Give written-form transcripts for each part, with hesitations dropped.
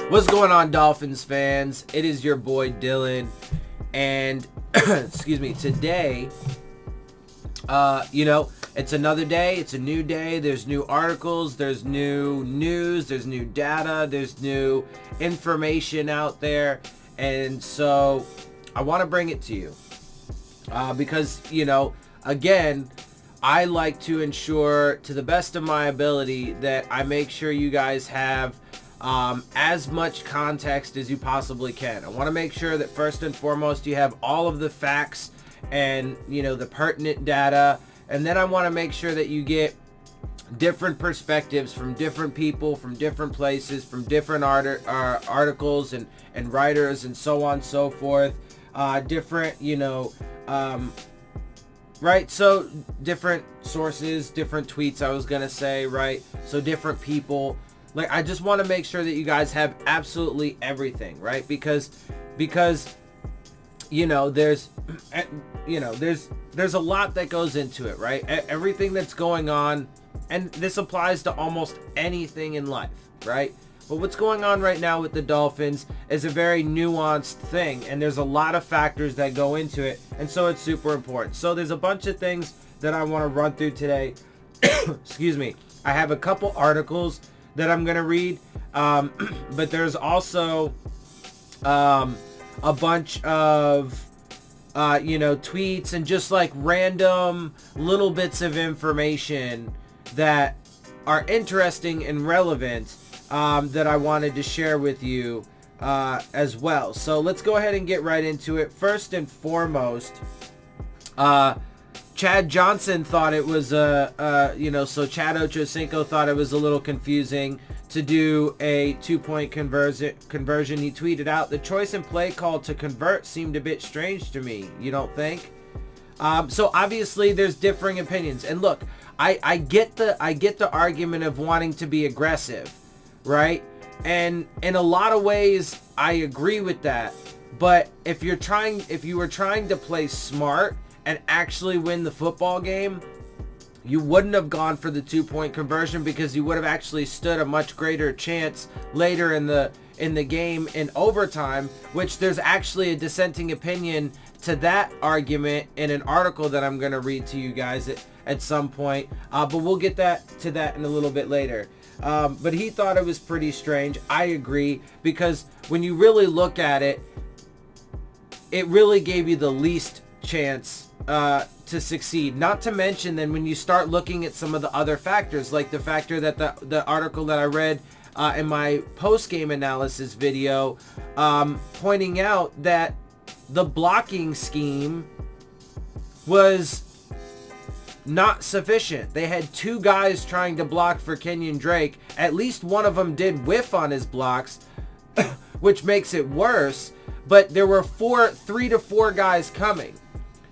What's going on, Dolphins fans? It is your boy Dillon, and excuse me, today, it's another day, it's a new day, there's new articles, there's new news, there's new data, there's new information out there, and so I want to bring it to you, because, again, I like to ensure to the best of my ability that I make sure you guys have as much context as you possibly can. I want to make sure that first and foremost you have all of the facts and the pertinent data, and then I want to make sure that you get different perspectives from different people, from different places, from different articles and writers and so on and so forth, different right, so different sources, different tweets, I was gonna say, right? So different people. Like, I just want to make sure that you guys have absolutely everything, right? Because there's a lot that goes into it, right? Everything that's going on, and this applies to almost anything in life, right? But what's going on right now with the Dolphins is a very nuanced thing, and there's a lot of factors that go into it, and so it's super important. So there's a bunch of things that I want to run through today. Excuse me. I have a couple articles that I'm going to read, but there's also a bunch of tweets and just like random little bits of information that are interesting and relevant that I wanted to share with you as well. So let's go ahead and get right into it. First and foremost, Chad Johnson thought it was so Chad Ochocinco thought it was a little confusing to do a 2-point conversion. He tweeted out, "The choice and play call to convert seemed a bit strange to me. You don't think?" So obviously there's differing opinions. And look, I get the argument of wanting to be aggressive, right? And in a lot of ways I agree with that. But if you were trying to play smart and actually win the football game, you wouldn't have gone for the 2-point conversion, because you would have actually stood a much greater chance later in the game in overtime, which there's actually a dissenting opinion to that argument in an article that I'm going to read to you guys at some point, but we'll get to that in a little bit later. But he thought it was pretty strange. I agree, because when you really look at it, it really gave you the least chance to succeed. Not to mention then when you start looking at some of the other factors, like the factor that the article that I read in my post-game analysis video, pointing out that the blocking scheme was not sufficient. They had 2 guys trying to block for Kenyon Drake. At least one of them did whiff on his blocks, which makes it worse. But there were 3 to 4 guys coming.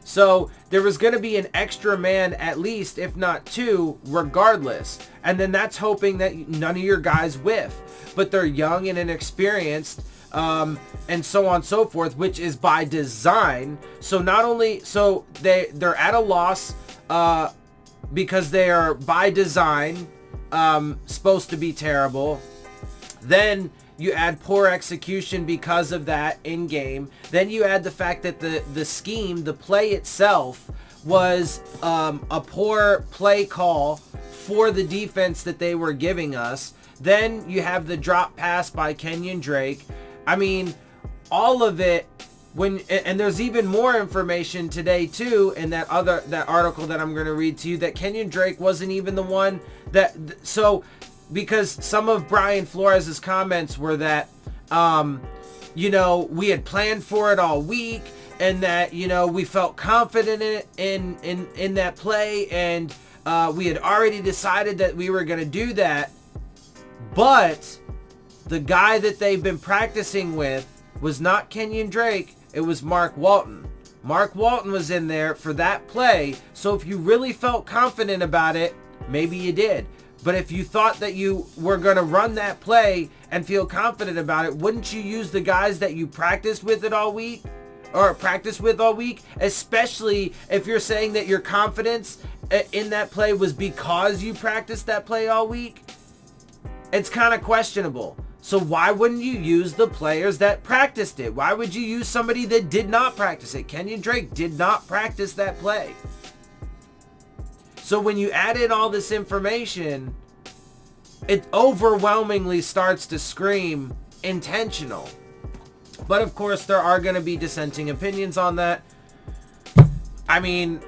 So there was going to be an extra man, at least, if not 2, regardless. And then that's hoping that none of your guys whiff. But they're young and inexperienced, and so on and so forth, which is by design. So they're at a loss because they are by design supposed to be terrible. Then you add poor execution because of that in game. Then you add the fact that the scheme, the play itself, was a poor play call for the defense that they were giving us. Then you have the drop pass by Kenyon Drake. I mean, all of it. And there's even more information today too in that article that I'm going to read to you, that Kenyon Drake wasn't even the one because some of Brian Flores' comments were that, we had planned for it all week, and that, we felt confident in that play, and we had already decided that we were going to do that. But the guy that they've been practicing with was not Kenyon Drake. It was Mark Walton. Mark Walton was in there for that play. So if you really felt confident about it, maybe you did. But if you thought that you were going to run that play and feel confident about it, wouldn't you use the guys that you practiced with all week? Especially if you're saying that your confidence in that play was because you practiced that play all week? It's kind of questionable. So why wouldn't you use the players that practiced it? Why would you use somebody that did not practice it? Kenyon Drake did not practice that play. So when you add in all this information, it overwhelmingly starts to scream intentional. But of course, there are going to be dissenting opinions on that. I mean,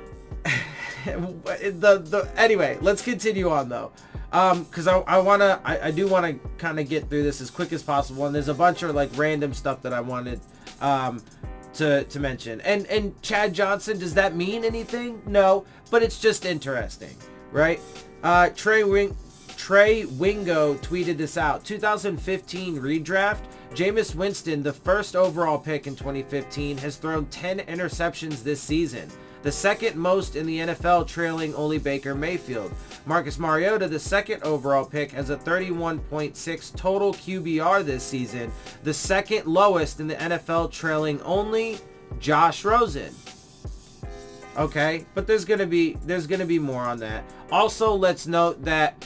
anyway, let's continue on though. Because I do want to kind of get through this as quick as possible, and there's a bunch of like random stuff that I wanted to mention. And Chad Johnson, does that mean anything? No, but it's just interesting, right? Trey Wingo tweeted this out. 2015 redraft. Jameis Winston, the first overall pick in 2015, has thrown 10 interceptions this season, the second most in the NFL, trailing only Baker Mayfield. Marcus Mariota, the second overall pick, has a 31.6 total QBR this season, the second lowest in the NFL, trailing only Josh Rosen. Okay, but there's gonna be more on that. Also, let's note that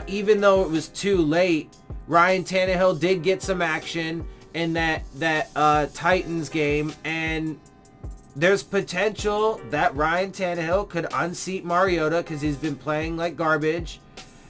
even though it was too late, Ryan Tannehill did get some action in that Titans game, and there's potential that Ryan Tannehill could unseat Mariota because he's been playing like garbage,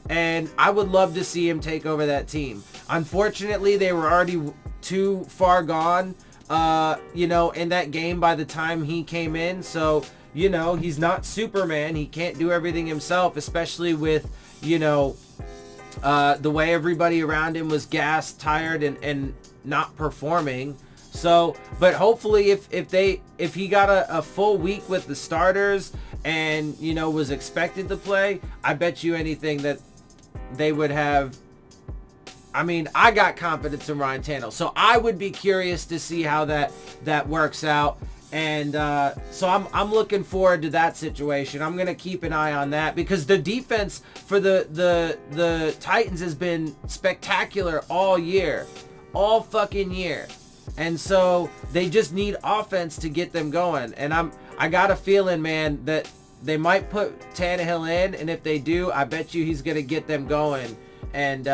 and I would love to see him take over that team. Unfortunately, they were already too far gone, in that game by the time he came in, so, he's not Superman. He can't do everything himself, especially with, the way everybody around him was gassed, tired, and not performing. So, but hopefully if he got a full week with the starters and, was expected to play, I bet you anything that they would have. I mean, I got confidence in Ryan Tannehill, so I would be curious to see how that works out. And so I'm looking forward to that situation. I'm gonna keep an eye on that because the defense for the Titans has been spectacular all fucking year, and so they just need offense to get them going. And I got a feeling, man, that they might put Tannehill in, and if they do, I bet you he's gonna get them going. And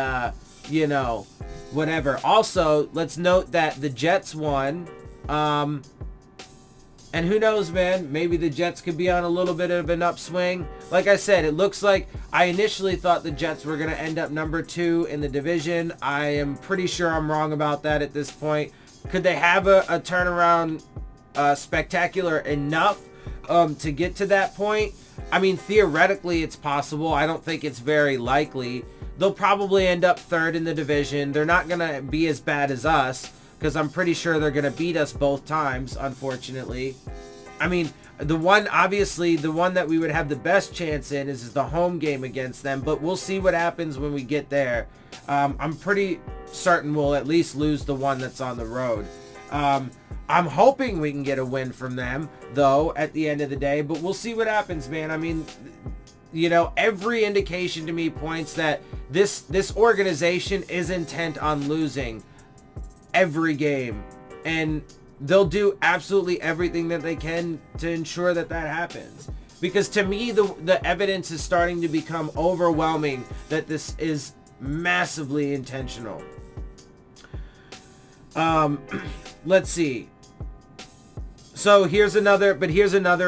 whatever. Also, let's note that the Jets won. And who knows, man, maybe the Jets could be on a little bit of an upswing. Like I said, it looks like I initially thought the Jets were going to end up number 2 in the division. I am pretty sure I'm wrong about that at this point. Could they have a turnaround spectacular enough to get to that point? I mean, theoretically, it's possible. I don't think it's very likely. They'll probably end up 3rd in the division. They're not going to be as bad as us, because I'm pretty sure they're going to beat us both times, unfortunately. I mean, the one that we would have the best chance in is the home game against them, but we'll see what happens when we get there. I'm pretty certain we'll at least lose the one that's on the road. I'm hoping we can get a win from them, though, at the end of the day, but we'll see what happens, man. I mean, every indication to me points that this organization is intent on losing every game, and they'll do absolutely everything that they can to ensure that happens, because to me the evidence is starting to become overwhelming that this is massively intentional. Let's see. So here's another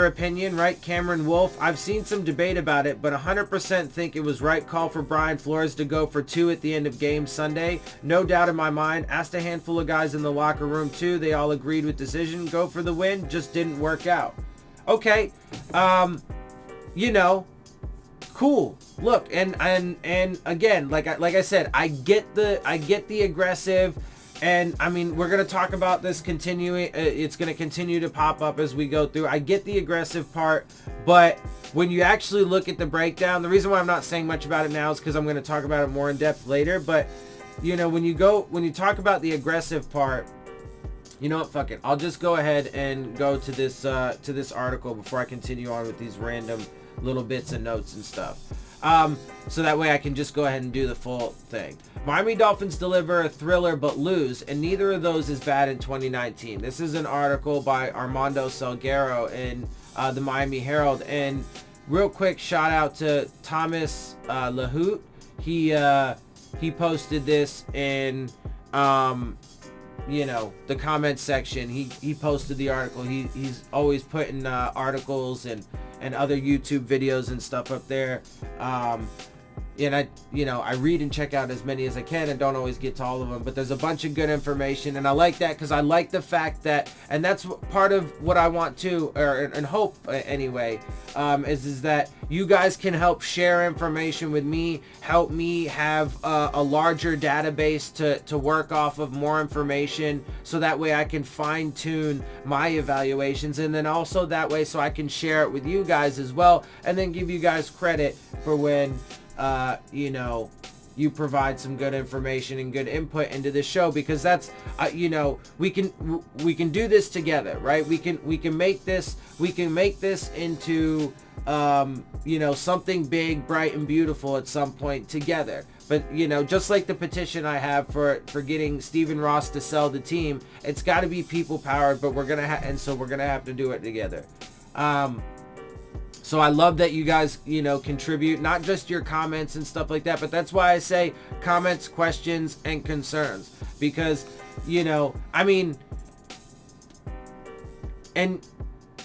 opinion, right? Cameron Wolf. I've seen some debate about it, but 100% think it was right call for Brian Flores to go for 2 at the end of game Sunday. No doubt in my mind. Asked a handful of guys in the locker room too. They all agreed with decision. Go for the win. Just didn't work out. Okay. Cool. Look, and again, like I said, I get the aggressive. And I mean, we're going to talk about this continuing. It's going to continue to pop up as we go through. I get the aggressive part, but when you actually look at the breakdown, the reason why I'm not saying much about it now is because I'm going to talk about it more in depth later. But when you talk about the aggressive part, you know what? Fuck it. I'll just go ahead and go to this article before I continue on with these random little bits and notes and stuff. So that way I can just go ahead and do the full thing. Miami Dolphins deliver a thriller but lose, and neither of those is bad in 2019. This is an article by Armando Salguero in the Miami Herald. And real quick shout out to Thomas LaHoot. He he posted this in, you know, the comment section. He posted the article. He's always putting articles and other YouTube videos and stuff up there. And I read and check out as many as I can and don't always get to all of them, but there's a bunch of good information, and I like that because I like the fact that, and that's part of what I want to, and hope anyway, is that you guys can help share information with me, help me have a larger database to work off of, more information, so that way I can fine tune my evaluations, and then also that way so I can share it with you guys as well, and then give you guys credit for when you know, you provide some good information and good input into the show, because that's you know, we can do this together, right? We can make this into you know, something big, bright, and beautiful at some point together. But you know, just like the petition I have for getting Stephen Ross to sell the team, it's got to be people powered, but we're gonna have to do it together. So I love that you guys, you know, contribute, not just your comments and stuff like that, but that's why I say comments, questions, and concerns, because, you know, I mean, and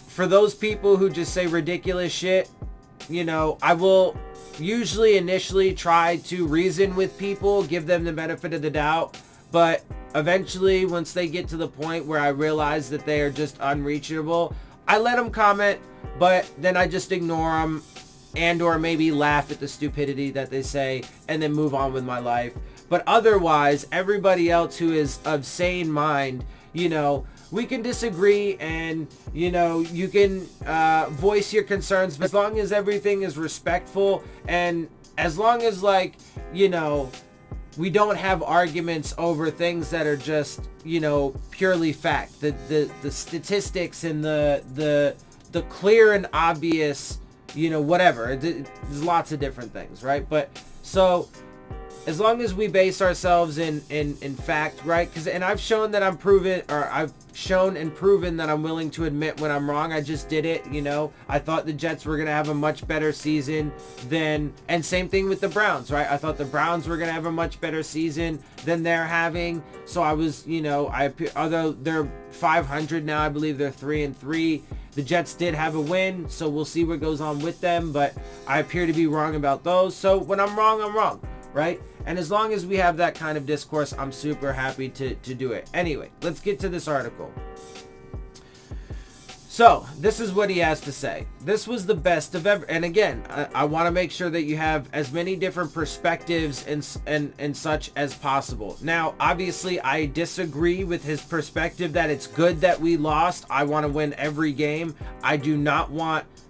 for those people who just say ridiculous shit, you know, I will usually initially try to reason with people, give them the benefit of the doubt, but eventually once they get to the point where I realize that they are just unreachable, I let them comment, but then I just ignore them and or maybe laugh at the stupidity that they say and then move on with my life. But otherwise, everybody else who is of sane mind, you know, we can disagree and, you know, you can voice your concerns, but as long as everything is respectful and as long as, like, you know, we don't have arguments over things that are just, you know, purely fact. The statistics and the clear and obvious, you know, whatever. There's lots of different things, right? But so as long as we base ourselves in fact, right? And I've shown that I've shown and proven that I'm willing to admit when I'm wrong. I just did it, you know. I thought the Jets were going to have a much better season than, and same thing with the Browns, right? I thought the Browns were going to have a much better season than they're having. So I was, you know, although they're 500 now, I believe they're 3-3. The Jets did have a win, so we'll see what goes on with them, but I appear to be wrong about those. So when I'm wrong, right? And as long as we have that kind of discourse, I'm super happy to do it. Anyway, let's get to this article. So, this is what he has to say. This was the best of ever. And again, I want to make sure that you have as many different perspectives and such as possible. Now, obviously, I disagree with his perspective that it's good that we lost. I want to win every game. I do not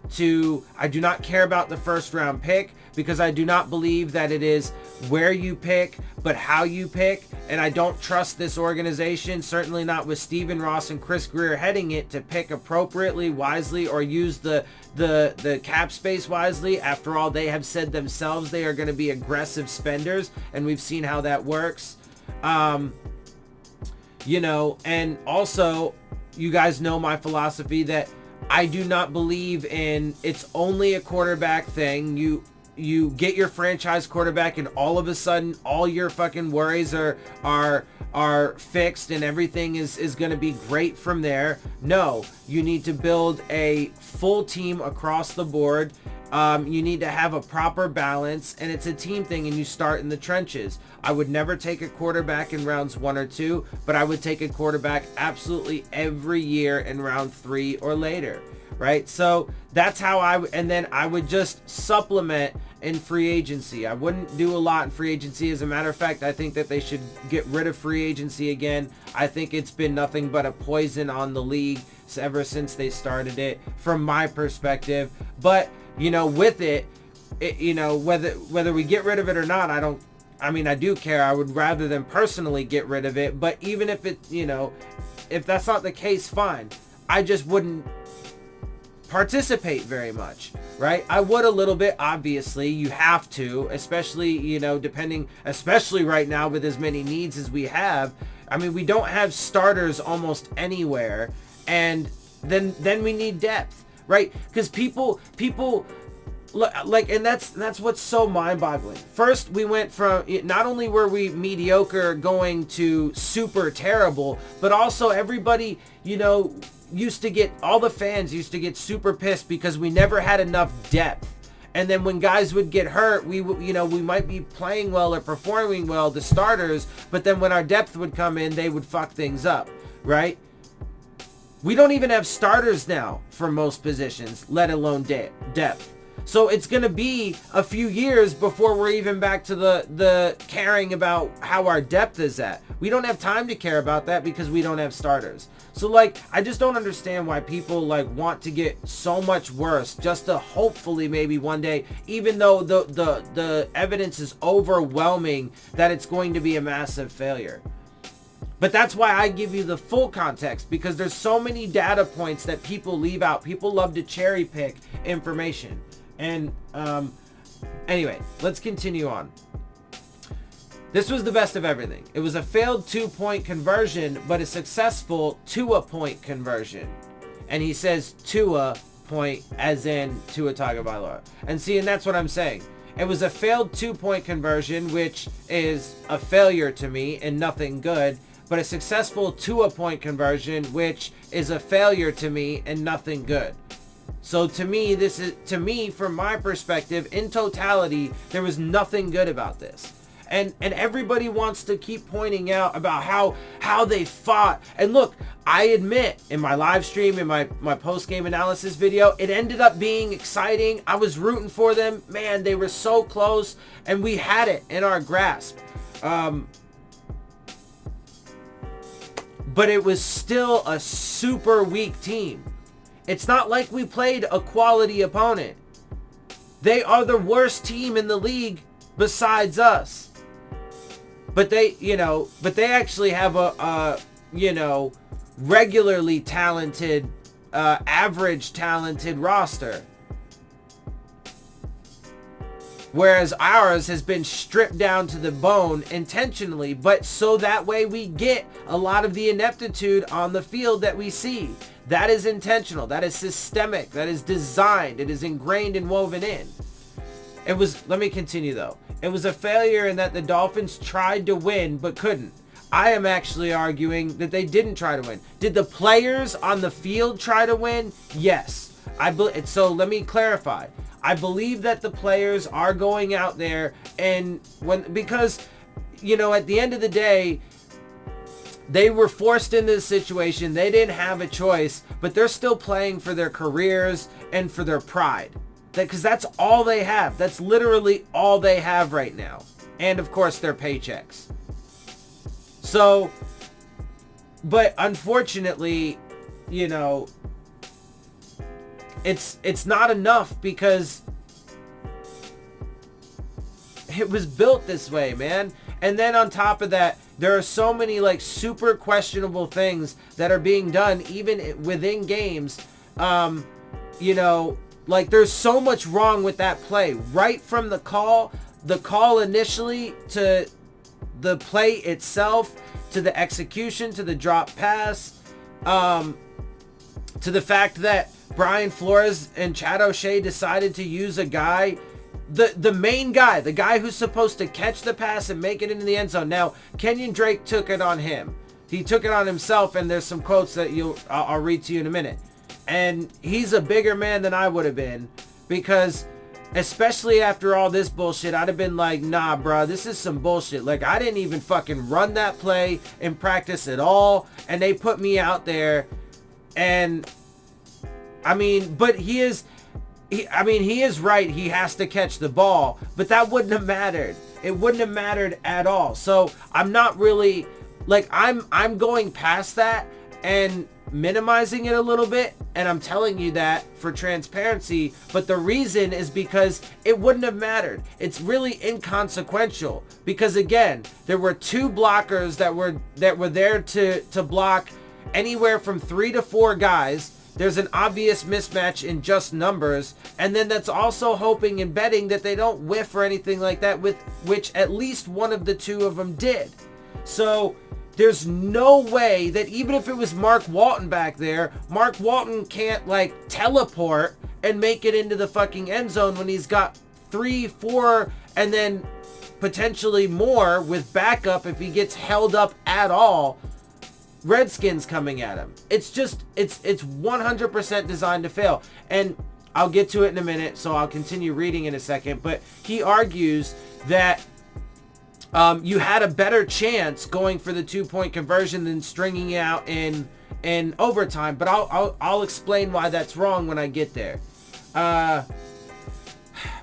care about the first round pick, because I do not believe that it is where you pick, but how you pick. And I don't trust this organization, certainly not with Stephen Ross and Chris Greer heading it, to pick appropriately, wisely, or use the cap space wisely. After all, they have said themselves they are going to be aggressive spenders, and we've seen how that works. You know, and also, you guys know my philosophy that I do not believe in it's only a quarterback thing. You get your franchise quarterback and all of a sudden all your fucking worries are fixed and everything is going to be great from there. No, you need to build a full team across the board. You need to have a proper balance, and it's a team thing, and you start in the trenches. I would never take a quarterback in rounds 1 or 2, but I would take a quarterback absolutely every year in round 3 or later, right? So that's how and then I would just supplement in free agency. I wouldn't do a lot in free agency. As a matter of fact, I think that they should get rid of free agency again. I think it's been nothing but a poison on the league ever since they started it, from my perspective. But, you know, with it, you know, whether we get rid of it or not, I do care. I would rather than personally get rid of it. But even if it, you know, if that's not the case, fine. I just wouldn't participate very much, right? I would a little bit, obviously. You have to, especially, you know, especially right now with as many needs as we have. I mean, we don't have starters almost anywhere, and then we need depth, right? Because people like, and that's what's so mind-boggling. First, we went from, not only were we mediocre going to super terrible, but also everybody, used to get, all the fans used to get super pissed because we never had enough depth. And then when guys would get hurt, we might be playing well or performing well, the starters, but then when our depth would come in, they would fuck things up, right? We don't even have starters now for most positions, let alone depth. So it's going to be a few years before we're even back to the caring about how our depth is at. We don't have time to care about that because we don't have starters. So, like, I just don't understand why people, like, want to get so much worse just to hopefully maybe one day, even though the evidence is overwhelming that it's going to be a massive failure. But that's why I give you the full context, because there's so many data points that people leave out. People love to cherry pick information. And anyway, let's continue on. This was the best of everything. It was a failed 2-point conversion, but a successful Tua-point conversion. And he says Tua point as in Tua Tagovailoa. And that's what I'm saying. It was a failed 2-point conversion, which is a failure to me and nothing good, but a successful Tua-point conversion, which is a failure to me and nothing good. So to me, from my perspective, in totality, there was nothing good about this. And everybody wants to keep pointing out about how they fought. And look, I admit, in my live stream, in my post-game analysis video, it ended up being exciting. I was rooting for them. Man, they were so close, and we had it in our grasp. But it was still a super weak team. It's not like we played a quality opponent. They are the worst team in the league besides us. But they actually have a regularly talented, average talented roster. Whereas ours has been stripped down to the bone intentionally, but so that way we get a lot of the ineptitude on the field that we see. That is intentional. That is systemic. That is designed. It is ingrained and woven in. Let me continue though. It was a failure in that the Dolphins tried to win but couldn't. I am actually arguing that they didn't try to win. Did the players on the field try to win? Yes. So let me clarify. I believe that the players are going out there because at the end of the day, they were forced into the situation. They didn't have a choice, but they're still playing for their careers and for their pride. Because that's all they have. That's literally all they have right now. And of course their paychecks. So, but unfortunately, it's not enough because it was built this way, man. And then on top of that, there are so many like super questionable things that are being done even within games. Like there's so much wrong with that play. Right from the call initially to the play itself, to the execution, to the drop pass, to the fact that Brian Flores and Chad O'Shea decided to use a guy, the main guy, the guy who's supposed to catch the pass and make it into the end zone. Now, Kenyon Drake took it on him. He took it on himself, and there's some quotes that I'll read to you in a minute. And he's a bigger man than I would have been, because especially after all this bullshit, I'd have been like, nah, bro, this is some bullshit. Like, I didn't even fucking run that play in practice at all, and they put me out there. And I mean, but he is right. He has to catch the ball, but that wouldn't have mattered. It wouldn't have mattered at all. So I'm not really like, I'm going past that and minimizing it a little bit, and I'm telling you that for transparency, but the reason is because it wouldn't have mattered. It's really inconsequential, because again, there were two blockers that were there to block anywhere from 3 to 4 guys. There's an obvious mismatch in just numbers, and then that's also hoping and betting that they don't whiff or anything like that, with which at least one of the two of them did. So there's no way that even if it was Mark Walton back there, Mark Walton can't like teleport and make it into the fucking end zone when he's got 3, 4, and then potentially more with backup if he gets held up at all, Redskins coming at him. It's 100% designed to fail. And I'll get to it in a minute, so I'll continue reading in a second. But he argues that you had a better chance going for the 2-point conversion than stringing it out in overtime. But I'll explain why that's wrong when I get there.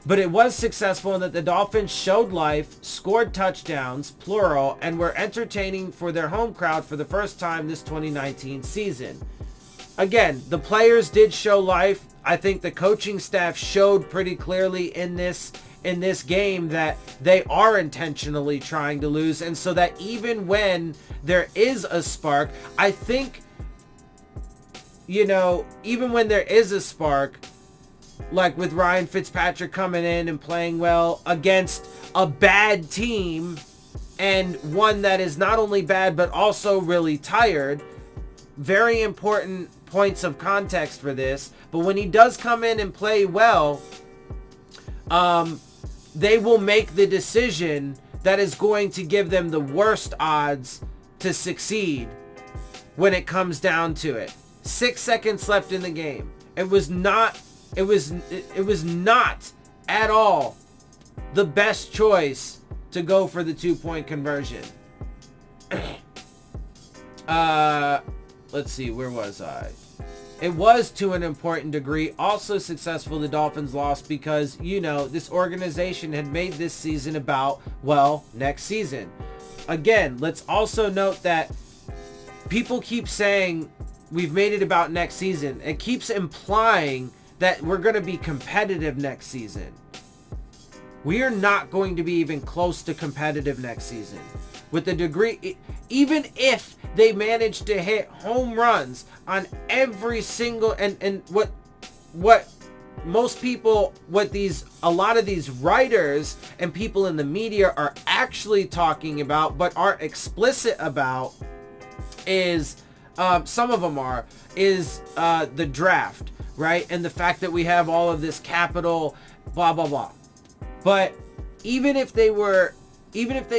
But it was successful in that the Dolphins showed life, scored touchdowns, plural, and were entertaining for their home crowd for the first time this 2019 season. Again, the players did show life. I think the coaching staff showed pretty clearly in this game that they are intentionally trying to lose, and so that even when there is a spark, I think, even when there is a spark, like with Ryan Fitzpatrick coming in and playing well against a bad team, and one that is not only bad but also really tired, very important points of context for this. But when he does come in and play well, they will make the decision that is going to give them the worst odds to succeed when it comes down to it. 6 seconds left in the game. It was not at all the best choice to go for the 2-point conversion. Let's see, where was I? It was, to an important degree, also successful. The Dolphins lost because, this organization had made this season about, next season. Again, let's also note that people keep saying we've made it about next season. It keeps implying that we're going to be competitive next season. We are not going to be even close to competitive next season. With the degree, even if they manage to hit home runs on every single, and what most people, a lot of these writers and people in the media are actually talking about, but aren't explicit about, is, some of them are, is the draft, right? And the fact that we have all of this capital, blah, blah, blah. But even if they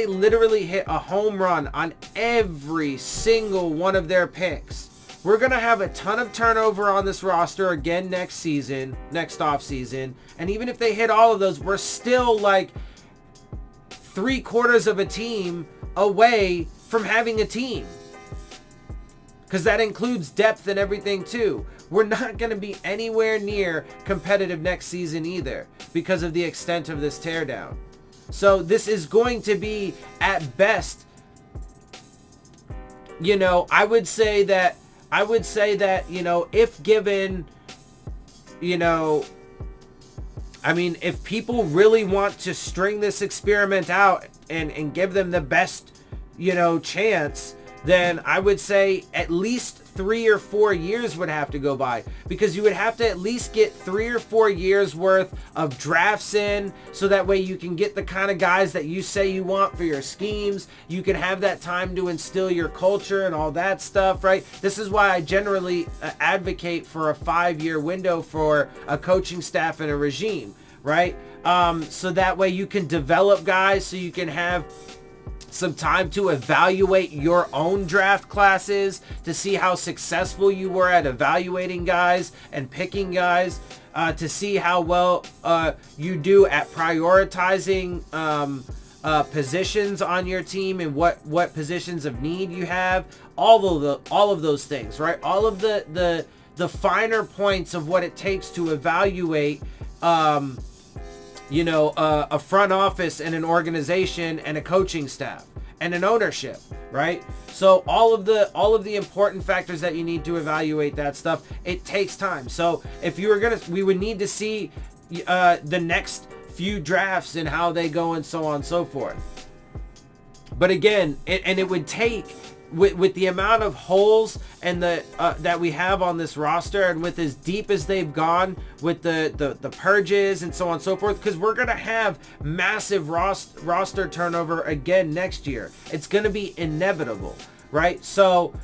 literally hit a home run on every single one of their picks, we're going to have a ton of turnover on this roster again next off season. And even if they hit all of those, we're still like 3/4 of a team away from having a team. Because that includes depth and everything too. We're not going to be anywhere near competitive next season either because of the extent of this teardown. So this is going to be, at best, I would say that, if given, if people really want to string this experiment out and give them the best, chance, then I would say at least 3 or 4 years would have to go by, because you would have to at least get 3 or 4 years worth of drafts in, so that way you can get the kind of guys that you say you want for your schemes. You can have that time to instill your culture and all that stuff, right? This is why I generally advocate for a 5-year window for a coaching staff and a regime, right? So that way you can develop guys, so you can have some time to evaluate your own draft classes, to see how successful you were at evaluating guys and picking guys, to see how well you do at prioritizing positions on your team and what positions of need you have. All of those things, right? All of the finer points of what it takes to evaluate a front office and an organization and a coaching staff and an ownership, right? So all of the important factors that you need to evaluate that stuff, it takes time. So if you were we would need to see the next few drafts and how they go and so on and so forth. But again, it would take, with the amount of holes and that we have on this roster, and with as deep as they've gone with the purges and so on and so forth, because we're going to have massive roster turnover again next year. It's going to be inevitable, right? So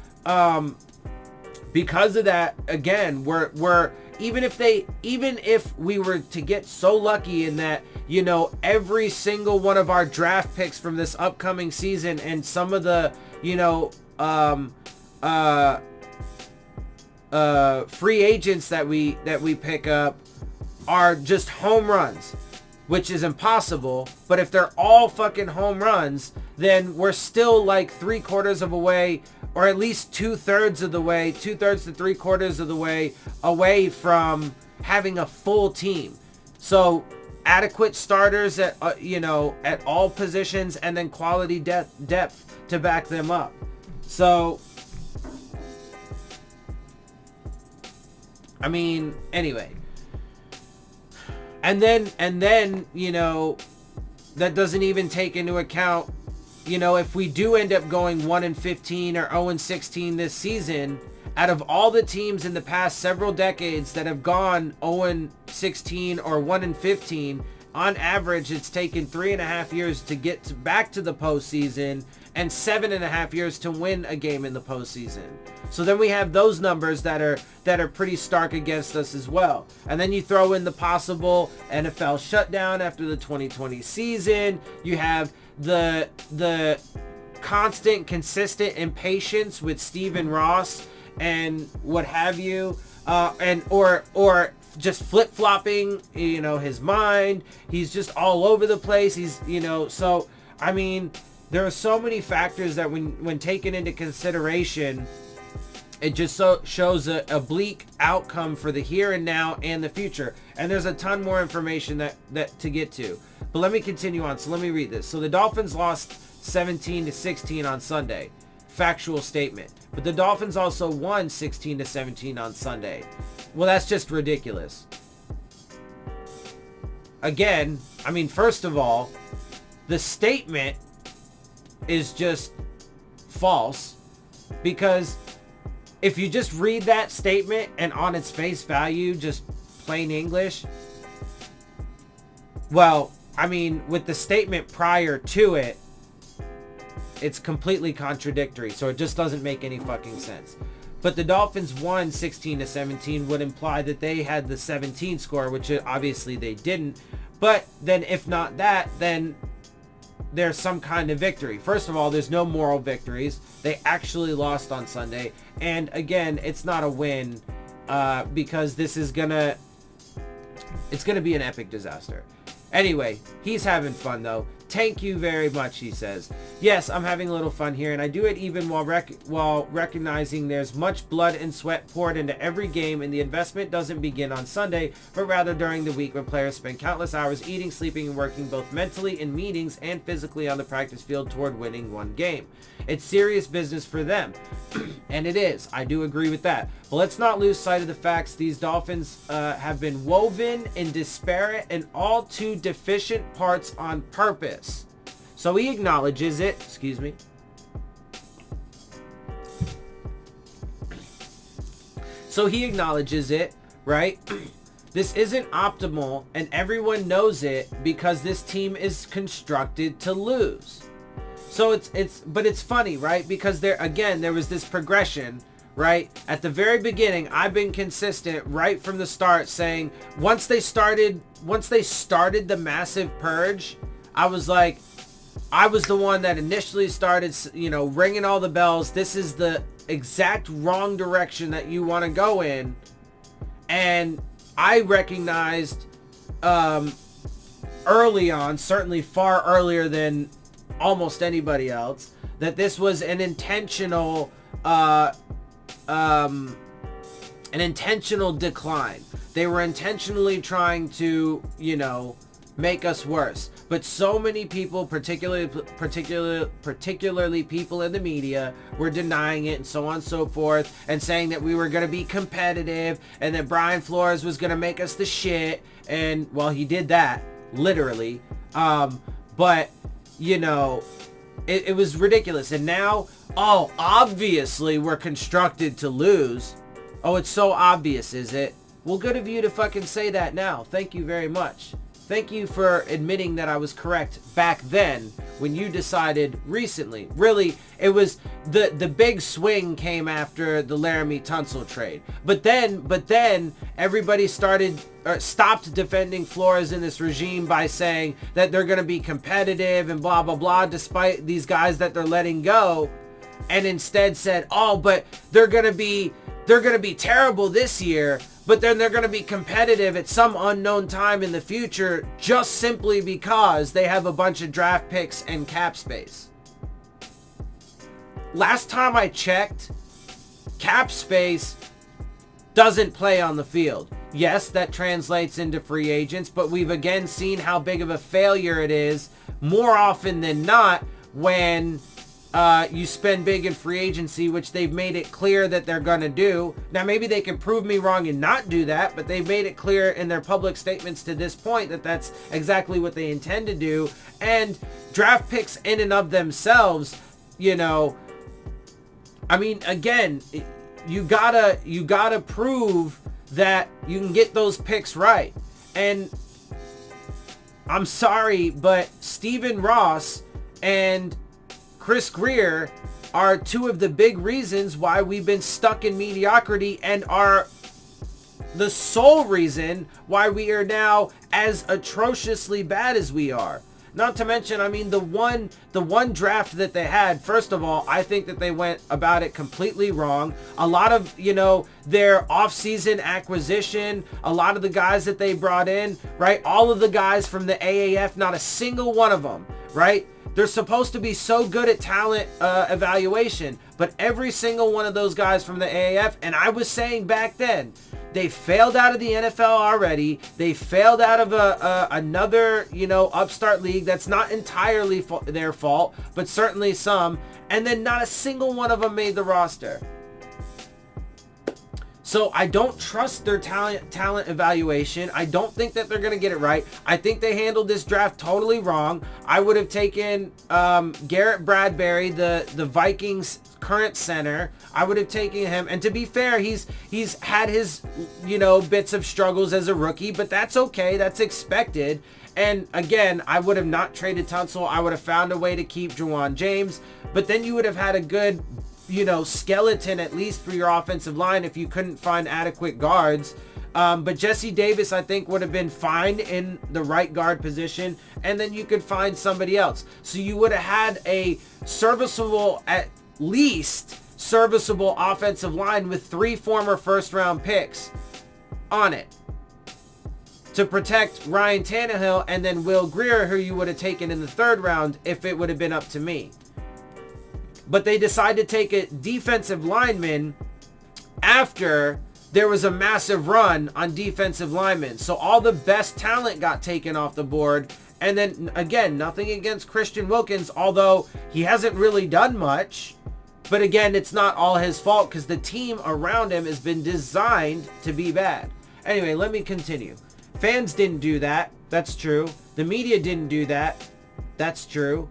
because of that, again, we're even if we were to get so lucky in that, you know, every single one of our draft picks from this upcoming season and some of the, you know, free agents that we pick up are just home runs, which is impossible. But if they're all fucking home runs, then we're still like 3/4 of a way, or at least 2/3 of the way, 2/3 to 3/4 of the way away from having a full team. So adequate starters at, you know, at all positions, and then quality depth to back them up. So, I mean, anyway. And then, you know, that doesn't even take into account, you know, if we do end up going 1-15 or 0-16 this season, out of all the teams in the past several decades that have gone 0-16 or 1-15, on average, it's taken 3.5 years to get back to the postseason and 7.5 years to win a game in the postseason. So then we have those numbers that are pretty stark against us as well. And then you throw in the possible NFL shutdown after the 2020 season. You have the constant, consistent impatience with Stephen Ross and what have you, and or just flip-flopping, you know, his mind. He's just all over the place. He's, you know, so I mean, there are so many factors that when taken into consideration, it just shows a bleak outcome for the here and now and the future. And there's a ton more information that to get to. But let me continue on. So let me read this. So the Dolphins lost 17-16 on Sunday. Factual statement. But the Dolphins also won 16-17 on Sunday. Well, that's just ridiculous. Again, I mean, first of all, the statement is just false, because if you just read that statement and on its face value, just plain English, well, I mean, with the statement prior to it, it's completely contradictory, so it just doesn't make any fucking sense. But the Dolphins won 16-17 would imply that they had the 17 score, which obviously they didn't. But then if not that, then there's some kind of victory. First of all, there's no moral victories. They actually lost on Sunday. And again, it's not a win, because this is it's gonna be an epic disaster. Anyway, he's having fun though. Thank you very much, he says. Yes, I'm having a little fun here, and I do it even while recognizing there's much blood and sweat poured into every game, and the investment doesn't begin on Sunday, but rather during the week when players spend countless hours eating, sleeping, and working both mentally in meetings and physically on the practice field toward winning one game. It's serious business for them. And it is. I do agree with that. But let's not lose sight of the facts. These Dolphins have been woven in disparate and all too deficient parts on purpose. So he acknowledges it. Excuse me. So he acknowledges it, right? This isn't optimal, and everyone knows it, because this team is constructed to lose. So it's funny, right? Because there was this progression, right? At the very beginning, I've been consistent right from the start, saying once they started the massive purge, I was the one that initially started, you know, ringing all the bells. This is the exact wrong direction that you want to go in. And I recognized early on, certainly far earlier than almost anybody else, that this was an intentional decline. They were intentionally trying to, you know, make us worse. But so many people, particularly people in the media, were denying it, and so on and so forth, and saying that we were going to be competitive, and that Brian Flores was going to make us the shit. And well, he did that literally, but you know, it was ridiculous. And now, oh, obviously we're constructed to lose. Oh, it's so obvious, is it? Well, good of you to fucking say that now. Thank you very much. Thank you for admitting that I was correct back then when you decided recently. Really, it was the big swing came after the Laramie Tunsil trade. But then everybody stopped defending Flores in this regime by saying that they're going to be competitive and blah, blah, blah, despite these guys that they're letting go. And instead said, oh, but they're going to be terrible this year, but then they're going to be competitive at some unknown time in the future just simply because they have a bunch of draft picks and cap space. Last time I checked, cap space doesn't play on the field. Yes, that translates into free agents, but we've again seen how big of a failure it is more often than not when you spend big in free agency, which they've made it clear that they're going to do. Now, maybe they can prove me wrong and not do that, but they've made it clear in their public statements to this point that that's exactly what they intend to do. And draft picks in and of themselves, I mean, again, you gotta prove that you can get those picks right. And I'm sorry, but Stephen Ross and Chris Greer are two of the big reasons why we've been stuck in mediocrity and are the sole reason why we are now as atrociously bad as we are. Not to mention, I mean, the one draft that they had, first of all, I think that they went about it completely wrong. A lot of, their offseason acquisition, a lot of the guys that they brought in, right? All of the guys from the AAF, not a single one of them, right? They're supposed to be so good at talent evaluation, but every single one of those guys from the AAF, and I was saying back then, they failed out of the NFL already. They failed out of another, upstart league. That's not entirely their fault, but certainly some. And then not a single one of them made the roster. So I don't trust their talent evaluation. I don't think that they're going to get it right. I think they handled this draft totally wrong. I would have taken Garrett Bradbury, the Vikings current center. I would have taken him. And to be fair, he's had his, bits of struggles as a rookie, but that's okay. That's expected. And again, I would have not traded Tunsil. I would have found a way to keep Juwan James. But then you would have had a good skeleton at least for your offensive line if you couldn't find adequate guards. But Jesse Davis, I think, would have been fine in the right guard position, and then you could find somebody else. So you would have had a at least serviceable offensive line with 3 former first-round picks on it to protect Ryan Tannehill and then Will Grier, who you would have taken in the 3rd round if it would have been up to me. But they decided to take a defensive lineman after there was a massive run on defensive linemen. So all the best talent got taken off the board. And then, again, nothing against Christian Wilkins, although he hasn't really done much. But again, it's not all his fault because the team around him has been designed to be bad. Anyway, let me continue. Fans didn't do that. That's true. The media didn't do that. That's true.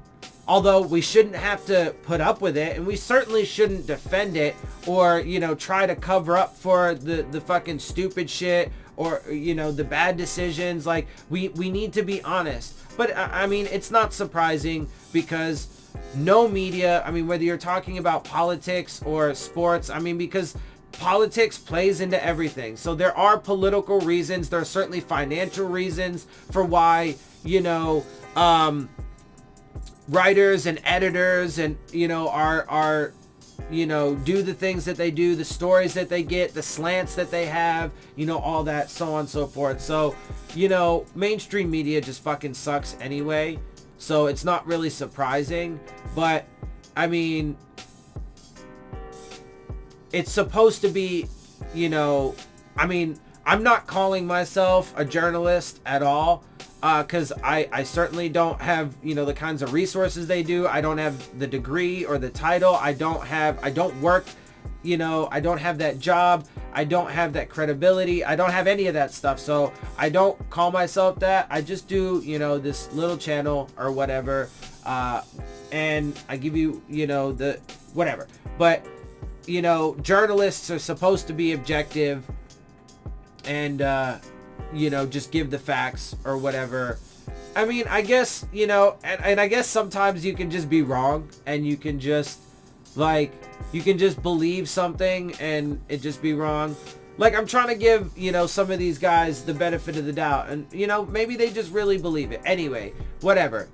Although we shouldn't have to put up with it, and we certainly shouldn't defend it or, try to cover up for the fucking stupid shit or, the bad decisions. Like, we need to be honest. But, I mean, it's not surprising because no media, I mean, whether you're talking about politics or sports, I mean, because politics plays into everything. So there are political reasons. There are certainly financial reasons for why, writers and editors and are do the things that they do, the stories that they get, the slants that they have, all that, so on and so forth. So mainstream media just fucking sucks anyway, so it's not really surprising. But I mean, it's supposed to be, I mean, I'm not calling myself a journalist at all. Because I certainly don't have, the kinds of resources they do. I don't have the degree or the title. I don't work, I don't have that job. I don't have that credibility. I don't have any of that stuff. So I don't call myself that. I just do, this little channel or whatever. And I give you, the whatever. But, journalists are supposed to be objective and, just give the facts or whatever. I mean, I guess, and I guess sometimes you can just be wrong, and you can just believe something and it just be wrong. Like, I'm trying to give, some of these guys the benefit of the doubt, and, maybe they just really believe it. Anyway, whatever.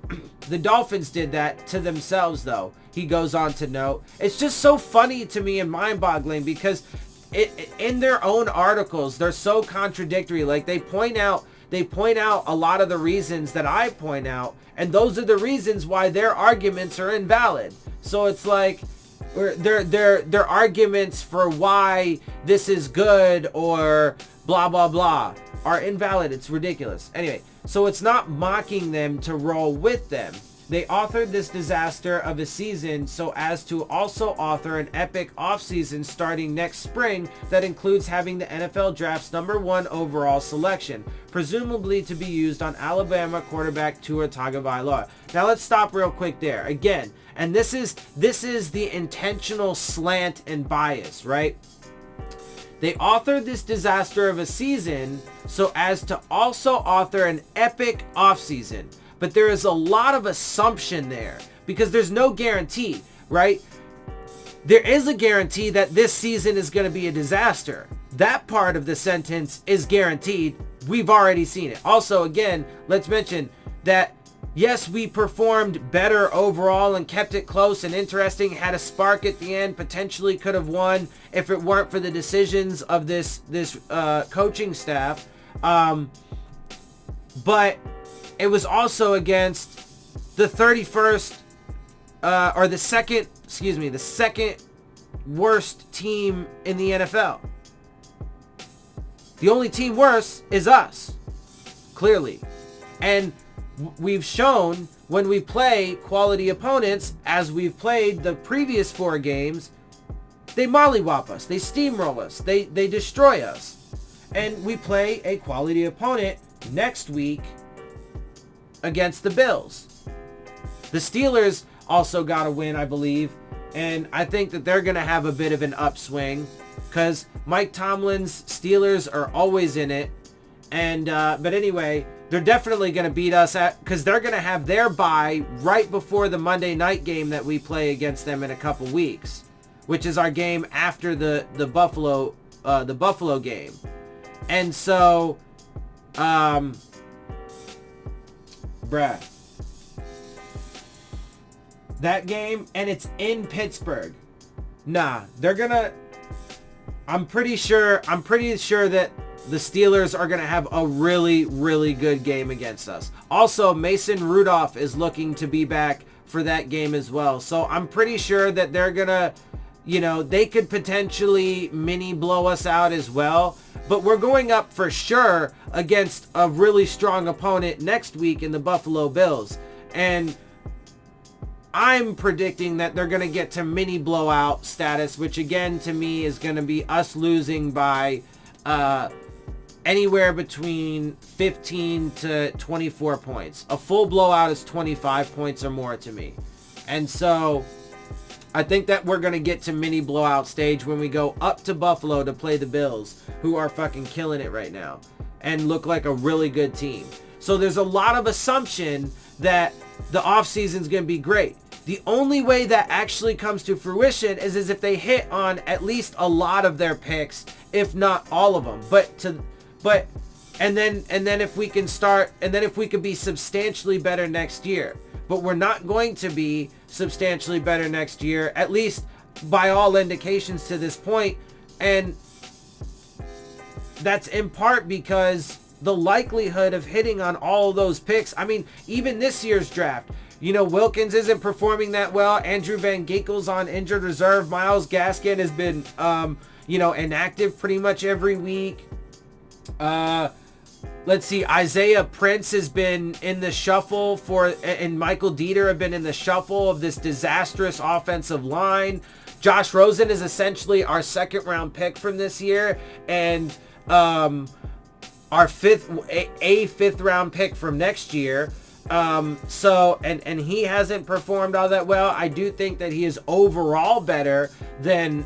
The Dolphins did that to themselves, though. He goes on to note. It's just so funny to me and mind-boggling because in their own articles, they're so contradictory. Like, they point out a lot of the reasons that I point out, and those are the reasons why their arguments are invalid. So it's like, their arguments for why this is good or blah blah blah are invalid. It's ridiculous. Anyway, so it's not mocking them to roll with them. They authored this disaster of a season so as to also author an epic offseason starting next spring that includes having the NFL Draft's #1 overall selection, presumably to be used on Alabama quarterback Tua Tagovailoa. Now let's stop real quick there. Again, and this is the intentional slant and bias, right? They authored this disaster of a season so as to also author an epic offseason. But there is a lot of assumption there because there's no guarantee, right? There is a guarantee that this season is going to be a disaster. That part of the sentence is guaranteed. We've already seen it. Also, again, let's mention that, yes, we performed better overall and kept it close and interesting, had a spark at the end, potentially could have won if it weren't for the decisions of this coaching staff. But it was also against the 31st, or the second worst team in the NFL. The only team worse is us, clearly. And we've shown when we play quality opponents, as we've played the previous 4 games, they mollywop us, they steamroll us, they destroy us. And we play a quality opponent next week against the Bills. The Steelers also got a win, I believe, and I think that they're going to have a bit of an upswing because Mike Tomlin's Steelers are always in it. And but anyway, they're definitely going to beat us because they're going to have their bye right before the Monday night game that we play against them in a couple weeks, which is our game after the Buffalo game. And so bruh, that game, and it's in Pittsburgh. Nah, they're gonna, I'm pretty sure that the Steelers are gonna have a really, really good game against us. Also, Mason Rudolph is looking to be back for that game as well. So I'm pretty sure that they're gonna, they could potentially mini blow us out as well. But we're going up for sure against a really strong opponent next week in the Buffalo Bills. And I'm predicting that they're going to get to mini blowout status, which again to me is going to be us losing by anywhere between 15 to 24 points. A full blowout is 25 points or more to me. And so I think that we're going to get to mini blowout stage when we go up to Buffalo to play the Bills, who are fucking killing it right now and look like a really good team. So there's a lot of assumption that the offseason's going to be great. The only way that actually comes to fruition is if they hit on at least a lot of their picks, if not all of them. And then if we can start, and then if we could be substantially better next year. But we're not going to be substantially better next year, at least by all indications to this point. And that's in part because the likelihood of hitting on all of those picks, I mean, even this year's draft, Wilkins isn't performing that well. Andrew Van Ginkel's on injured reserve. Myles Gaskin has been, inactive pretty much every week. Let's see, Isaiah Prince has been in the shuffle and Michael Dieter have been in the shuffle of this disastrous offensive line. Josh Rosen is essentially our 2nd round pick from this year, and our 5th round pick from next year. So he hasn't performed all that well. I do think that he is overall better than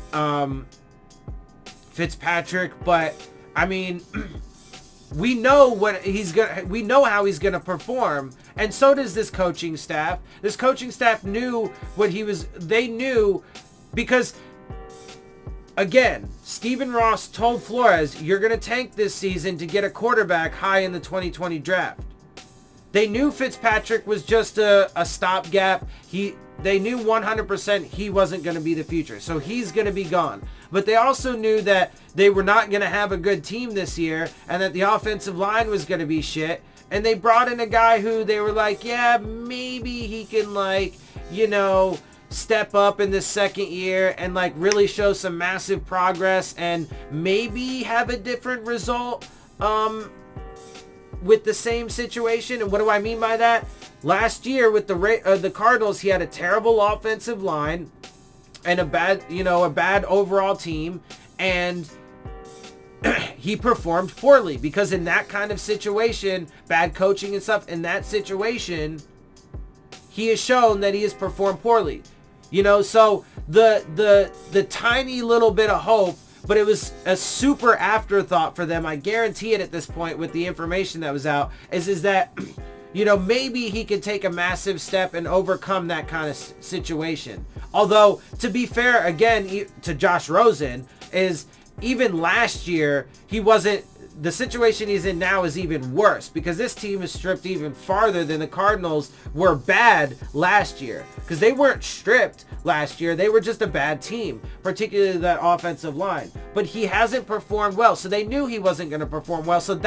Fitzpatrick, but I mean, We know we know how he's gonna perform, and so does this coaching staff. This coaching staff knew they knew, because again, Stephen Ross told Flores, you're gonna tank this season to get a quarterback high in the 2020 draft. They knew Fitzpatrick was just a stopgap. They knew 100% he wasn't going to be the future, so he's going to be gone. But they also knew that they were not going to have a good team this year, and that the offensive line was going to be shit. And they brought in a guy who they were like, yeah, maybe he can, like, you know, step up in this second year and, like, really show some massive progress and maybe have a different result with the same situation. And what do I mean by that? Last year with the Cardinals, he had a terrible offensive line and a bad overall team, and he performed poorly because in that kind of situation, bad coaching and stuff, in that situation, he has shown that he has performed poorly. You know, so the tiny little bit of hope, but it was a super afterthought for them, I guarantee it at this point with the information that was out, is that, you know, maybe he could take a massive step and overcome that kind of situation. Although, to be fair, again, to Josh Rosen, is even last year, the situation he's in now is even worse, because this team is stripped even farther than the Cardinals were bad last year. Because they weren't stripped last year, they were just a bad team, particularly that offensive line. But he hasn't performed well, so they knew he wasn't going to perform well. So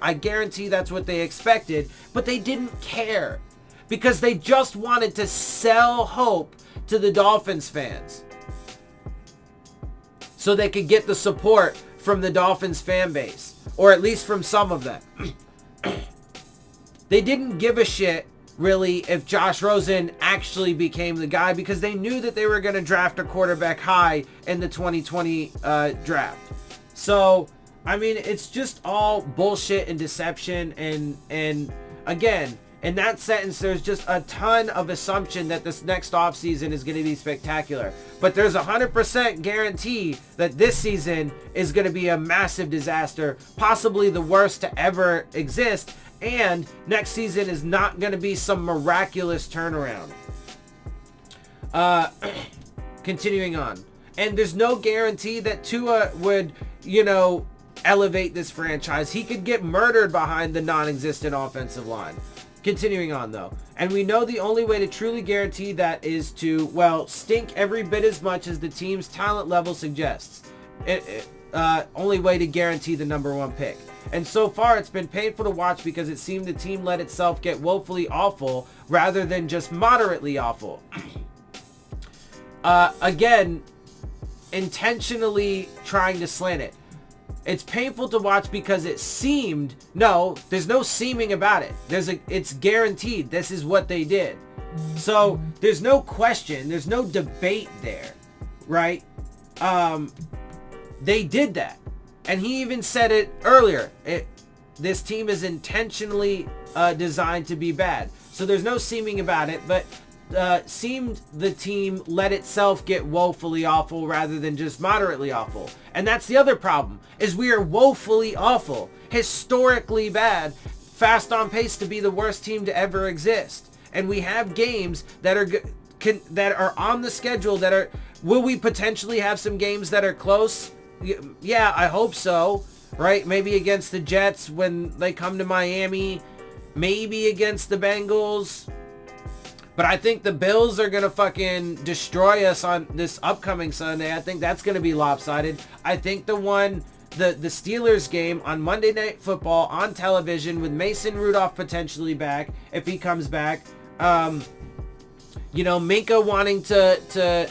I guarantee that's what they expected, but they didn't care, because they just wanted to sell hope to the Dolphins fans so they could get the support from the Dolphins fan base. Or at least from some of them. They didn't give a shit, really, if Josh Rosen actually became the guy, because they knew that they were going to draft a quarterback high in the 2020 draft. So, I mean, it's just all bullshit and deception. And again, in that sentence, there's just a ton of assumption that this next offseason is going to be spectacular. But there's 100% guarantee that this season is going to be a massive disaster, possibly the worst to ever exist. And next season is not going to be some miraculous turnaround. Continuing on. And there's no guarantee that Tua would, you know, elevate this franchise. He could get murdered behind the non-existent offensive line. Continuing on, though, and we know the only way to truly guarantee that is to, well, stink every bit as much as the team's talent level suggests. Only way to guarantee the number one pick. And so far, it's been painful to watch, because it seemed the team let itself get woefully awful rather than just moderately awful. Again, intentionally trying to slant it. It's painful to watch because it seemed, no, there's no seeming about it. It's guaranteed. This is what they did. So there's no question. There's no debate there, right? They did that. And he even said it earlier. This team is intentionally designed to be bad. So there's no seeming about it, but seemed the team let itself get woefully awful rather than just moderately awful. And that's the other problem, is we are woefully awful, historically bad, fast on pace to be the worst team to ever exist. And we have games that are on the schedule that are, will we potentially have some games that are close? Yeah, I hope so, right? Maybe against the Jets when they come to Miami, maybe against the Bengals. But I think the Bills are going to fucking destroy us on this upcoming Sunday. I think that's going to be lopsided. I think the Steelers game on Monday Night Football on television with Mason Rudolph potentially back, if he comes back. You know, Minka wanting to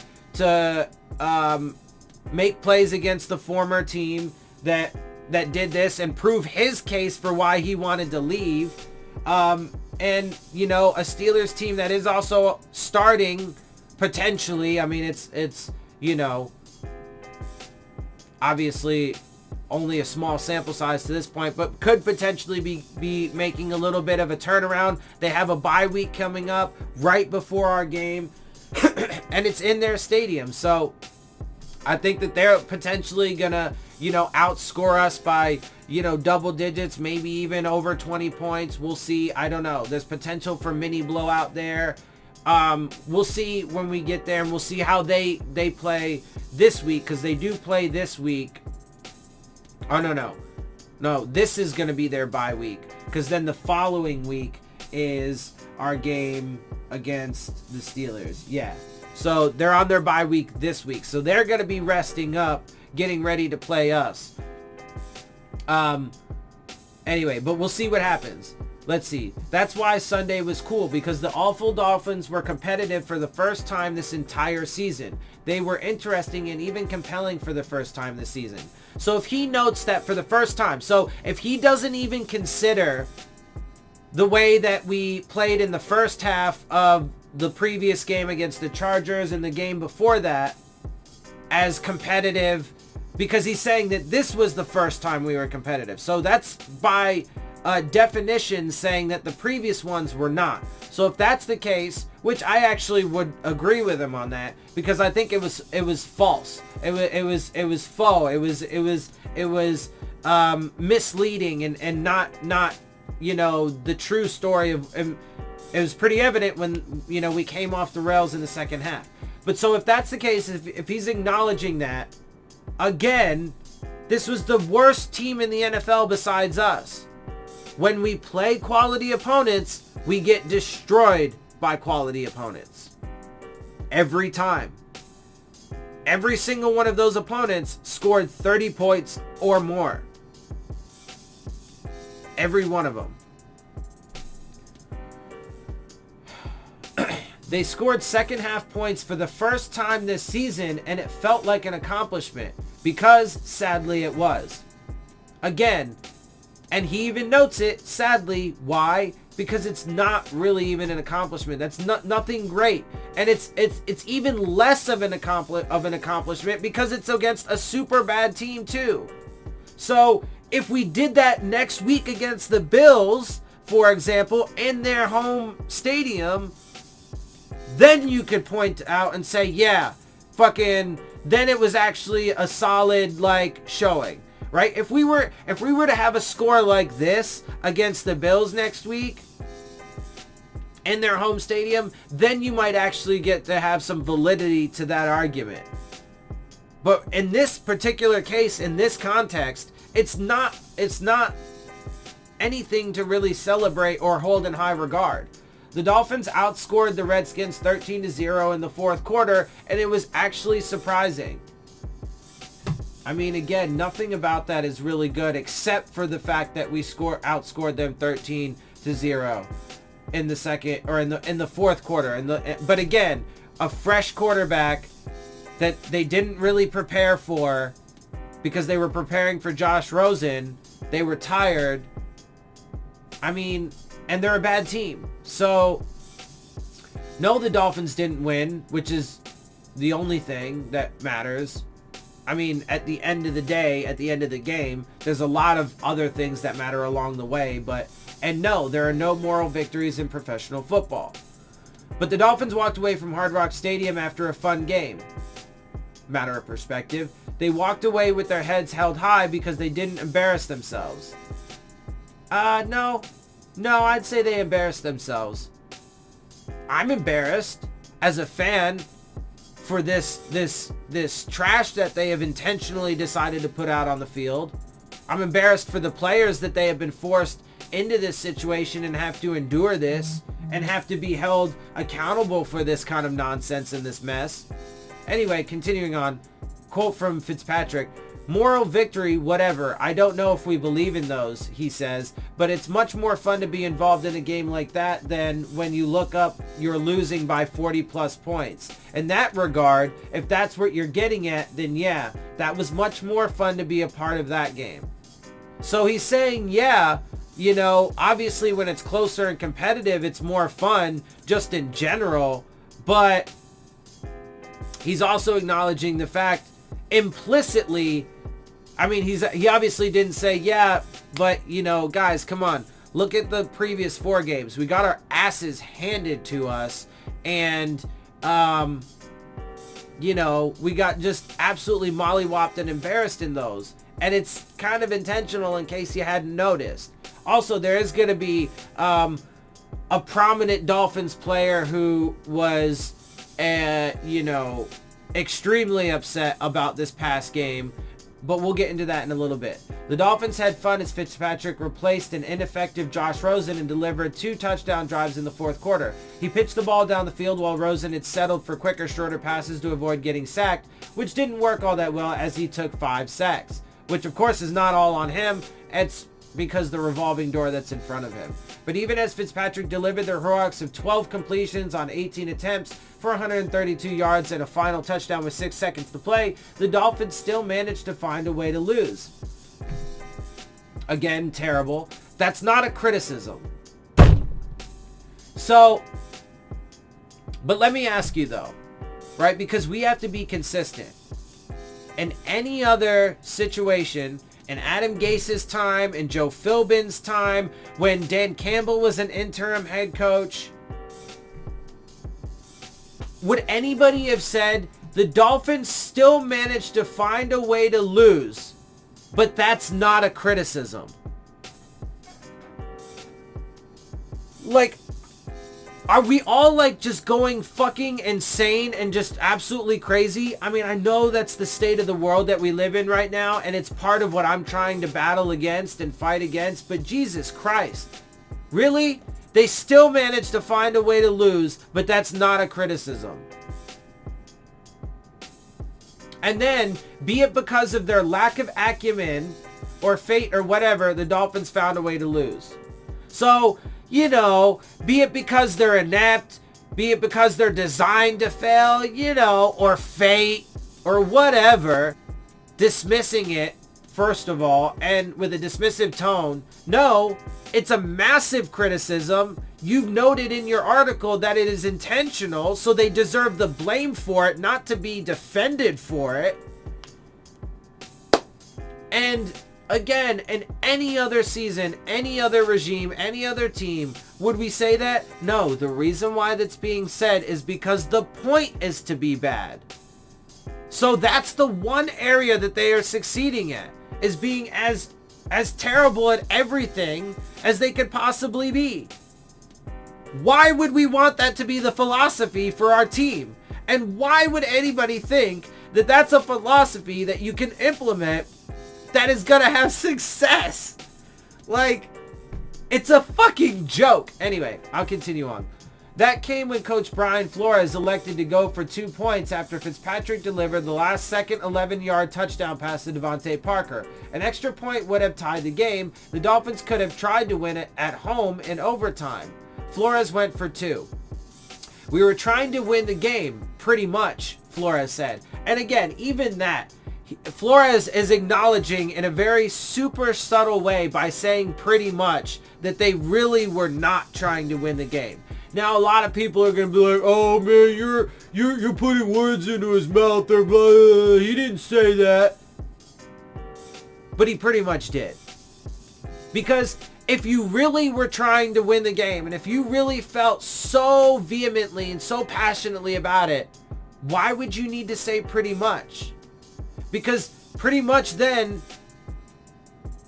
make plays against the former team that did this and prove his case for why he wanted to leave. And, you know, a Steelers team that is also starting potentially. I mean, it's you know, obviously only a small sample size to this point, but could potentially be making a little bit of a turnaround. They have a bye week coming up right before our game, and it's in their stadium. So I think that they're potentially gonna, outscore us by, double digits, maybe even over 20 points. We'll see. I don't know. There's potential for mini blowout there. We'll see when we get there, and we'll see how they play this week, because they do play this week. Oh, no, this is going to be their bye week, because then the following week is our game against the Steelers. Yeah, so they're on their bye week this week, so they're going to be resting up, getting ready to play us. Anyway, but we'll see what happens. Let's see. That's why Sunday was cool, because the awful Dolphins were competitive for the first time this entire season. They were interesting and even compelling for the first time this season. So if he notes that for the first time, so if he doesn't even consider the way that we played in the first half of the previous game against the Chargers and the game before that as competitive, because he's saying that this was the first time we were competitive. So that's by definition saying that the previous ones were not. So if that's the case, which I actually would agree with him on that, because I think it was false. It was faux. It was misleading and not the true story of. It was pretty evident when we came off the rails in the second half. But so if that's the case, if he's acknowledging that, again, this was the worst team in the NFL besides us. When we play quality opponents, we get destroyed by quality opponents. Every time. Every single one of those opponents scored 30 points or more. Every one of them. They scored second half points for the first time this season, and it felt like an accomplishment, because sadly it was. Again, and he even notes it, sadly. Why? Because it's not really even an accomplishment. That's nothing great. And it's even less of an accomplishment because it's against a super bad team too. So if we did that next week against the Bills, for example, in their home stadium, then you could point out and say, yeah, then it was actually a solid showing. Right? If we were to have a score like this against the Bills next week in their home stadium, then you might actually get to have some validity to that argument. But in this particular case, in this context, it's not anything to really celebrate or hold in high regard. The Dolphins outscored the Redskins 13-0 in the fourth quarter, and it was actually surprising. I mean, again, nothing about that is really good except for the fact that we outscored them 13-0 in the second, or in the fourth quarter. But again, a fresh quarterback that they didn't really prepare for, because they were preparing for Josh Rosen. They were tired. I mean, and they're a bad team. So, no, the Dolphins didn't win, which is the only thing that matters. I mean, at the end of the day, at the end of the game, there's a lot of other things that matter along the way, and no, there are no moral victories in professional football. But the Dolphins walked away from Hard Rock Stadium after a fun game. Matter of perspective, they walked away with their heads held high because they didn't embarrass themselves. No, I'd say they embarrassed themselves. I'm embarrassed as a fan for this trash that they have intentionally decided to put out on the field. I'm embarrassed for the players that they have been forced into this situation and have to endure this and have to be held accountable for this kind of nonsense and this mess. Anyway, continuing on, quote from Fitzpatrick, "Moral victory, whatever. I don't know if we believe in those," he says, "but it's much more fun to be involved in a game like that than when you look up you're losing by 40 plus points. In that regard, if that's what you're getting at, then yeah, that was much more fun to be a part of that game." So he's saying, yeah, obviously when it's closer and competitive, it's more fun just in general, but he's also acknowledging the fact implicitly. I mean, he obviously didn't say, yeah, but, guys, come on. Look at the previous 4 games. We got our asses handed to us, and we got just absolutely mollywopped and embarrassed in those. And it's kind of intentional in case you hadn't noticed. Also, there is going to be a prominent Dolphins player who was, extremely upset about this past game. But we'll get into that in a little bit. The Dolphins had fun as Fitzpatrick replaced an ineffective Josh Rosen and delivered 2 touchdown drives in the fourth quarter. He pitched the ball down the field while Rosen had settled for quicker, shorter passes to avoid getting sacked, which didn't work all that well as he took 5 sacks. Which, of course, is not all on him. It's because the revolving door that's in front of him. But even as Fitzpatrick delivered the heroics of 12 completions on 18 attempts for 132 yards and a final touchdown with 6 seconds to play, the Dolphins still managed to find a way to lose. Again, terrible. That's not a criticism. So, but let me ask you though, right? Because we have to be consistent. In any other situation, in Adam Gase's time, in Joe Philbin's time, when Dan Campbell was an interim head coach, would anybody have said the Dolphins still managed to find a way to lose, but that's not a criticism? Like, are we all like just going fucking insane and just absolutely crazy? I mean, I know that's the state of the world that we live in right now, and it's part of what I'm trying to battle against and fight against, but Jesus Christ. Really? They still managed to find a way to lose, but that's not a criticism. And then, be it because of their lack of acumen or fate or whatever, the Dolphins found a way to lose. So, be it because they're inept, be it because they're designed to fail, or fate, or whatever, dismissing it, first of all, and with a dismissive tone. No, it's a massive criticism. You've noted in your article that it is intentional, so they deserve the blame for it, not to be defended for it. And again, in any other season, any other regime, any other team, would we say that? No, the reason why that's being said is because the point is to be bad. So that's the one area that they are succeeding at, is being as terrible at everything as they could possibly be. Why would we want that to be the philosophy for our team? And why would anybody think that that's a philosophy that you can implement that is gonna have success? Like, it's a fucking joke. Anyway, I'll continue on. That came when Coach Brian Flores elected to go for 2 points after Fitzpatrick delivered the last second 11-yard touchdown pass to Devontae Parker. An extra point would have tied the game. The Dolphins could have tried to win it at home in overtime. Flores went for 2. We were trying to win the game, pretty much, Flores said. And again, even that, Flores is acknowledging in a very super subtle way by saying pretty much that they really were not trying to win the game. Now, a lot of people are going to be like, oh man, you're putting words into his mouth or blah. He didn't say that. But he pretty much did. Because if you really were trying to win the game, and if you really felt so vehemently and so passionately about it, why would you need to say pretty much? Because pretty much then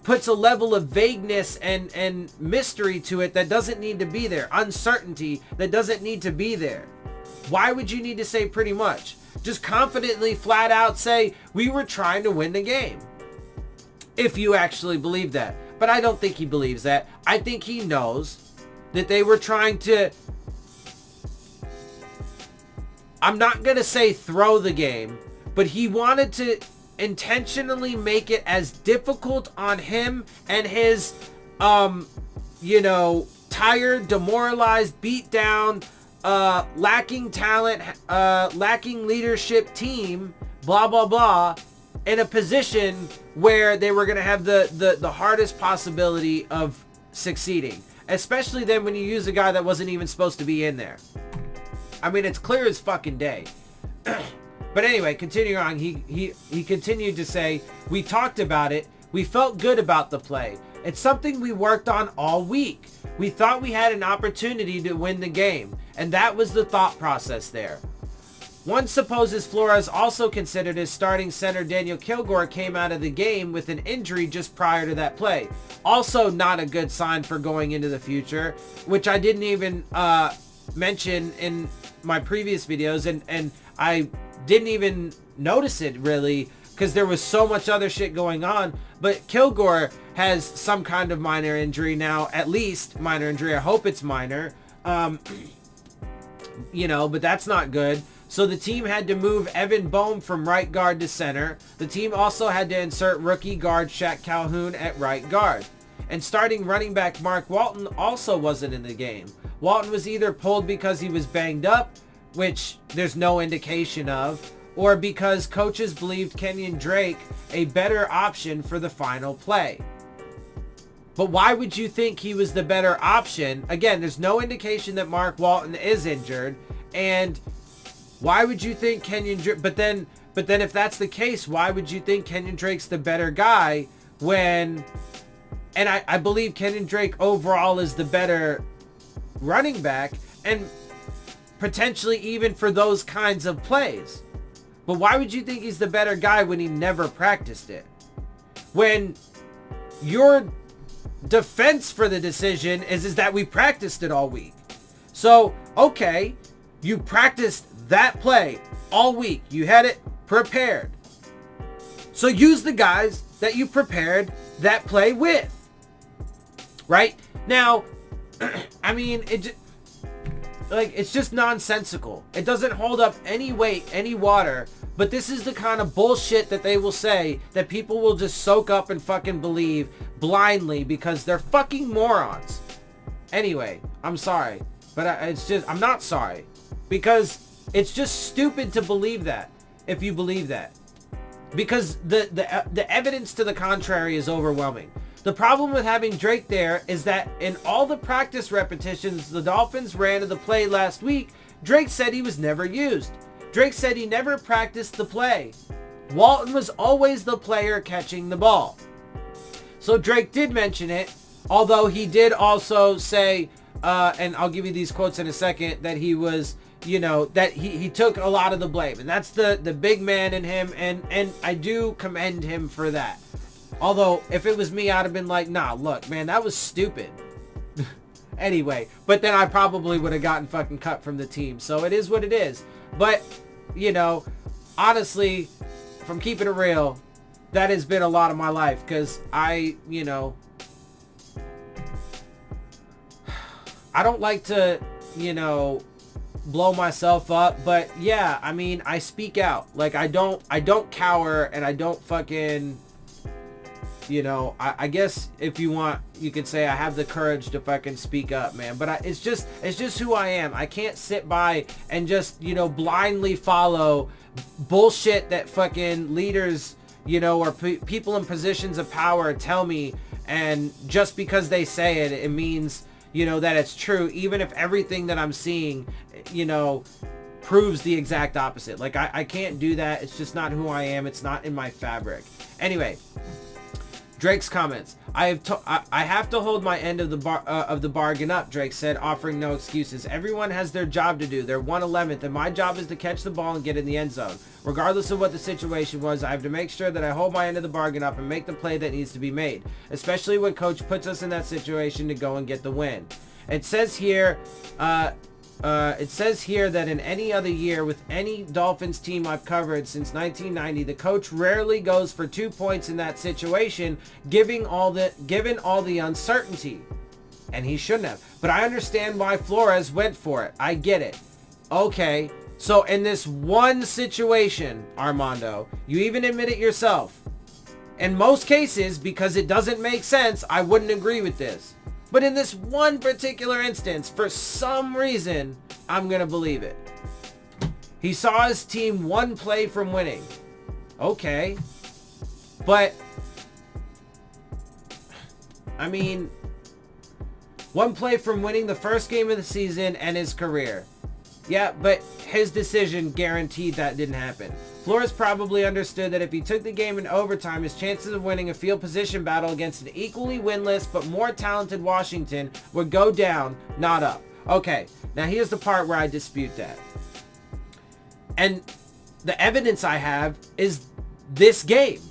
puts a level of vagueness and mystery to it that doesn't need to be there. Uncertainty that doesn't need to be there. Why would you need to say pretty much? Just confidently, flat out say, we were trying to win the game. If you actually believe that. But I don't think he believes that. I think he knows that they were trying to, I'm not going to say throw the game, but he wanted to intentionally make it as difficult on him and his, tired, demoralized, beat down, lacking talent, lacking leadership team, blah, blah, blah, in a position where they were going to have the hardest possibility of succeeding. Especially then when you use a guy that wasn't even supposed to be in there. I mean, it's clear as fucking day. But anyway, continuing on, he continued to say, we talked about it. We felt good about the play. It's something we worked on all week. We thought we had an opportunity to win the game. And that was the thought process there. One supposes Flores also considered his starting center Daniel Kilgore came out of the game with an injury just prior to that play. Also not a good sign for going into the future, which I didn't even mention in my previous videos, and I didn't even notice it really because there was so much other shit going on. But Kilgore has some kind of minor injury now, at least minor injury. I hope it's minor. You know, but that's not good. So the team had to move Evan Boehm from right guard to center. The team also had to insert rookie guard Shaq Calhoun at right guard. And starting running back Mark Walton also wasn't in the game. Walton was either pulled because he was banged up, which there's no indication of, or because coaches believed Kenyon Drake a better option for the final play. But why would you think he was the better option? Again, there's no indication that Mark Walton is injured, and why would you think Kenyon Drake? But then if that's the case, why would you think Kenyon Drake's the better guy when? And I believe Kenyon Drake overall is the better running back, and potentially even for those kinds of plays. But why would you think he's the better guy when he never practiced it? When your defense for the decision is that we practiced it all week. So, okay, you practiced that play all week. You had it prepared. So use the guys that you prepared that play with. Right? Now, I mean, it's just nonsensical. It doesn't hold up any weight, any water, but this is the kind of bullshit that they will say that people will just soak up and fucking believe blindly because they're fucking morons. Anyway, I'm sorry, but I'm not sorry, because it's just stupid to believe that if you believe that, because the evidence to the contrary is overwhelming. The problem with having Drake there is that in all the practice repetitions the Dolphins ran of the play last week, Drake said he was never used. Drake said he never practiced the play. Walton was always the player catching the ball. So Drake did mention it, although he did also say, and I'll give you these quotes in a second, that he was, you know, that he took a lot of the blame. And that's the big man in him, and I do commend him for that. Although, if it was me, I'd have been like, nah, look, man, that was stupid. Anyway, but then I probably would have gotten fucking cut from the team. So it is what it is. But, you know, honestly, if I'm keeping it real, that has been a lot of my life. Because I don't like to, blow myself up. But yeah, I mean, I speak out. Like, I don't cower, and I don't fucking... I guess if you want, you could say I have the courage to fucking speak up, man. But it's just who I am. I can't sit by and just, blindly follow bullshit that fucking leaders, or people in positions of power tell me. And just because they say it, it means, that it's true. Even if everything that I'm seeing, proves the exact opposite. Like, I can't do that. It's just not who I am. It's not in my fabric. Anyway. Drake's comments. I have to hold my end of the bargain up, Drake said, offering no excuses. Everyone has their job to do. They're 1/11th, and my job is to catch the ball and get in the end zone. Regardless of what the situation was, I have to make sure that I hold my end of the bargain up and make the play that needs to be made, especially when coach puts us in that situation to go and get the win. It says here that in any other year with any Dolphins team I've covered since 1990, the coach rarely goes for 2 points in that situation, given all the uncertainty. And he shouldn't have. But I understand why Flores went for it. I get it. Okay, so in this one situation, Armando, you even admit it yourself. In most cases, because it doesn't make sense, I wouldn't agree with this. But in this one particular instance, for some reason, I'm going to believe it. He saw his team one play from winning. Okay. But, I mean, one play from winning the first game of the season and his career. Yeah, but his decision guaranteed that didn't happen. Flores probably understood that if he took the game in overtime, his chances of winning a field position battle against an equally winless but more talented Washington would go down, not up. Okay, now here's the part where I dispute that. And the evidence I have is this game.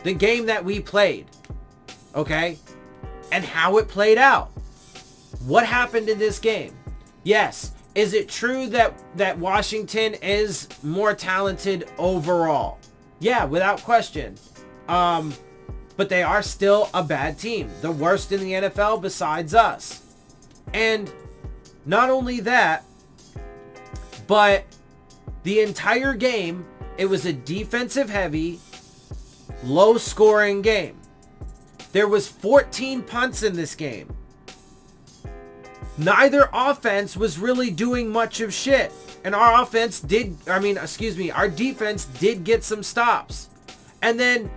The game that we played. Okay? And how it played out. What happened in this game? Yes. Is it true that Washington is more talented overall? Yeah, without question. But they are still a bad team. The worst in the NFL besides us. And not only that, but the entire game, it was a defensive heavy, low scoring game. There was 14 punts in this game. Neither offense was really doing much of shit. And our defense did get some stops. And then,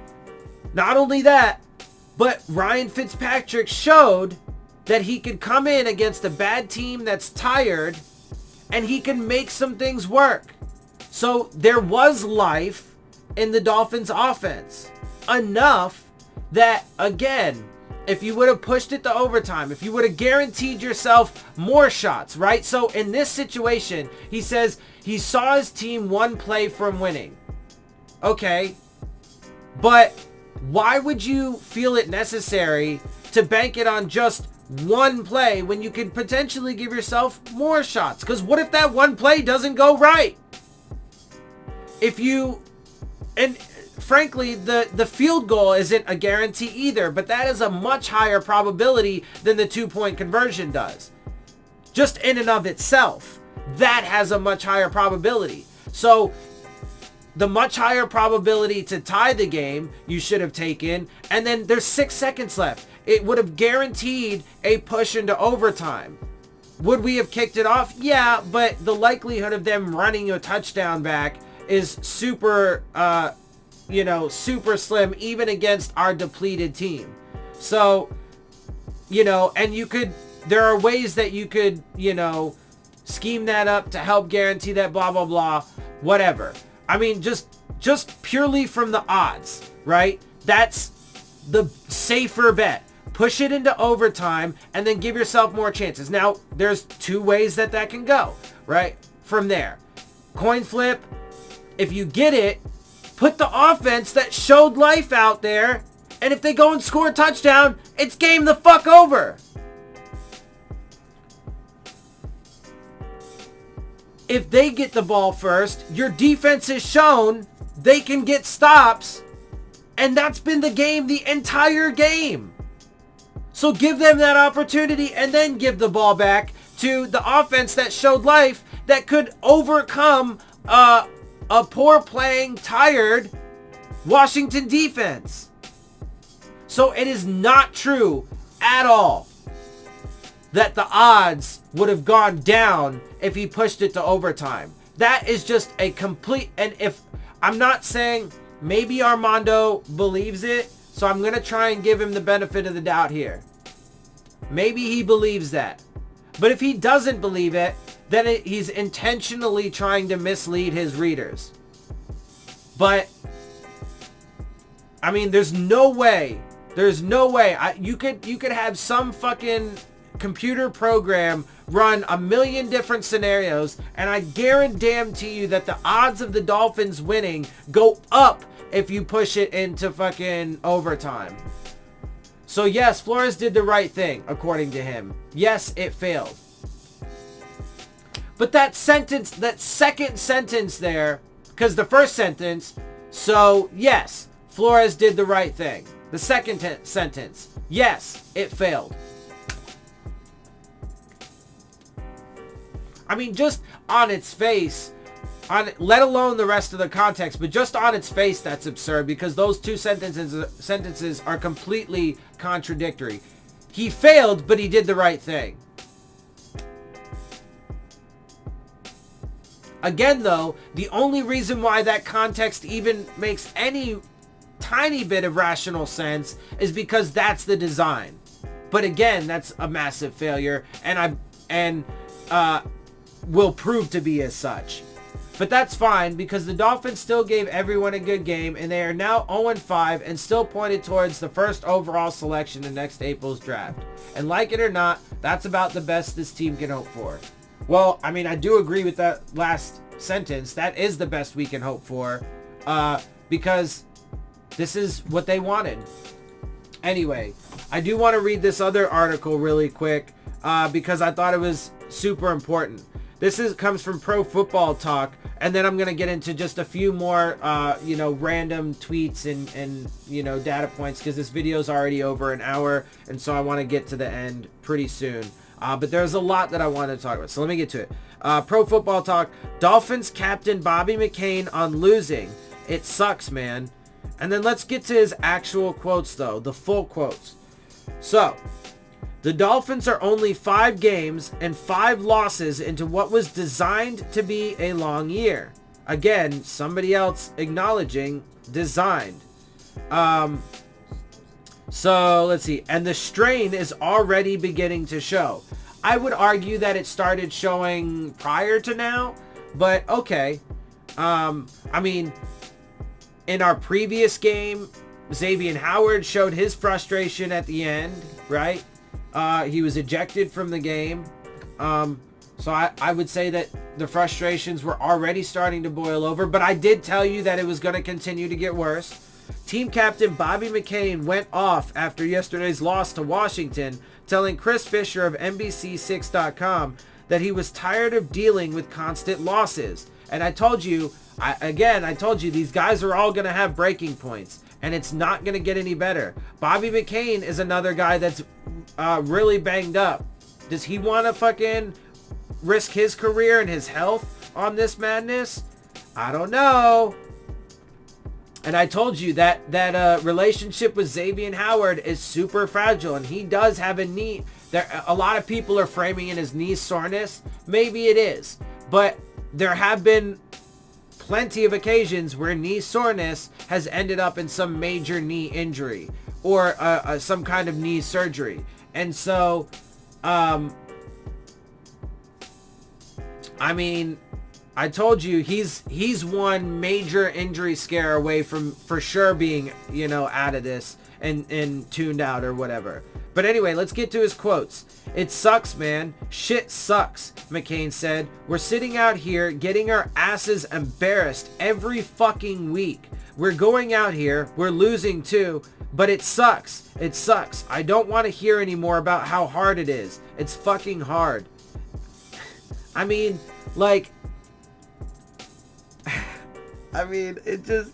not only that, but Ryan Fitzpatrick showed that he could come in against a bad team that's tired and he can make some things work. So there was life in the Dolphins offense. Enough that, again, if you would have pushed it to overtime, if you would have guaranteed yourself more shots, right? So in this situation, he says he saw his team one play from winning. Okay. But why would you feel it necessary to bank it on just one play when you could potentially give yourself more shots? Because what if that one play doesn't go right? And frankly, the field goal isn't a guarantee either, but that is a much higher probability than the 2-point conversion does. Just in and of itself, that has a much higher probability. So the much higher probability to tie the game you should have taken, and then there's 6 seconds left. It would have guaranteed a push into overtime. Would we have kicked it off? Yeah, but the likelihood of them running a touchdown back is super super slim, even against our depleted team. So, and there are ways that you could, scheme that up to help guarantee that, blah, blah, blah, whatever. I mean, just purely from the odds, right? That's the safer bet. Push it into overtime and then give yourself more chances. Now, there's 2 ways that can go, right? From there. Coin flip. If you get it, put the offense that showed life out there, and if they go and score a touchdown, it's game the fuck over. If they get the ball first, your defense has shown they can get stops, and that's been the game the entire game. So give them that opportunity and then give the ball back to the offense that showed life that could overcome a poor playing, tired Washington defense. So it is not true at all that the odds would have gone down if he pushed it to overtime. That is just a complete, and if I'm not saying maybe Armando believes it, so I'm going to try and give him the benefit of the doubt here. Maybe he believes that. But if he doesn't believe it, then he's intentionally trying to mislead his readers. But, I mean, there's no way. You could have some fucking computer program run a million different scenarios, and I guarantee you that the odds of the Dolphins winning go up if you push it into fucking overtime. So yes, Flores did the right thing, according to him. Yes, it failed. But that second sentence there, because the first sentence, so yes, Flores did the right thing. The second sentence, yes, it failed. I mean, just on its face, let alone the rest of the context, but just on its face, that's absurd, because those 2 sentences are completely contradictory. He failed, but he did the right thing. Again, though, the only reason why that context even makes any tiny bit of rational sense is because that's the design. But again, that's a massive failure, and will prove to be as such. But that's fine, because the Dolphins still gave everyone a good game, and they are now 0-5 and still pointed towards the first overall selection in next April's draft. And like it or not, that's about the best this team can hope for. Well, I mean, I do agree with that last sentence. That is the best we can hope for, because this is what they wanted. Anyway, I do want to read this other article really quick, because I thought it was super important. This comes from Pro Football Talk, and then I'm going to get into just a few more, random tweets and data points, because this video is already over an hour, and so I want to get to the end pretty soon. But there's a lot that I want to talk about, so let me get to it. Pro Football Talk, Dolphins captain Bobby McCain on losing. It sucks, man. And then let's get to his actual quotes, though, the full quotes. So, the Dolphins are only 5 games and 5 losses into what was designed to be a long year. Again, somebody else acknowledging designed. So let's see. And the strain is already beginning to show. I would argue that it started showing prior to now, but okay. I mean, in our previous game, Xavier Howard showed his frustration at the end, right? He was ejected from the game. So I would say that the frustrations were already starting to boil over, but I did tell you that it was going to continue to get worse. Team captain Bobby McCain went off after yesterday's loss to Washington, telling Chris Fisher of NBC6.com that he was tired of dealing with constant losses. And I told you, I told you these guys are all going to have breaking points, and it's not going to get any better. Bobby McCain is another guy that's really banged up. Does he want to fucking risk his career and his health on this madness? I don't know. And I told you that relationship with Xavier Howard is super fragile, and he does have a knee. A lot of people are framing it as knee soreness. Maybe it is, but there have been plenty of occasions where knee soreness has ended up in some major knee injury or some kind of knee surgery. And so, I mean, I told you he's one major injury scare away from for sure being, out of this and tuned out or whatever. But anyway, let's get to his quotes. It sucks, man. Shit sucks, McCain said. We're sitting out here getting our asses embarrassed every fucking week. We're going out here. We're losing too. But it sucks. It sucks. I don't want to hear anymore about how hard it is. It's fucking hard. I mean, like... it just...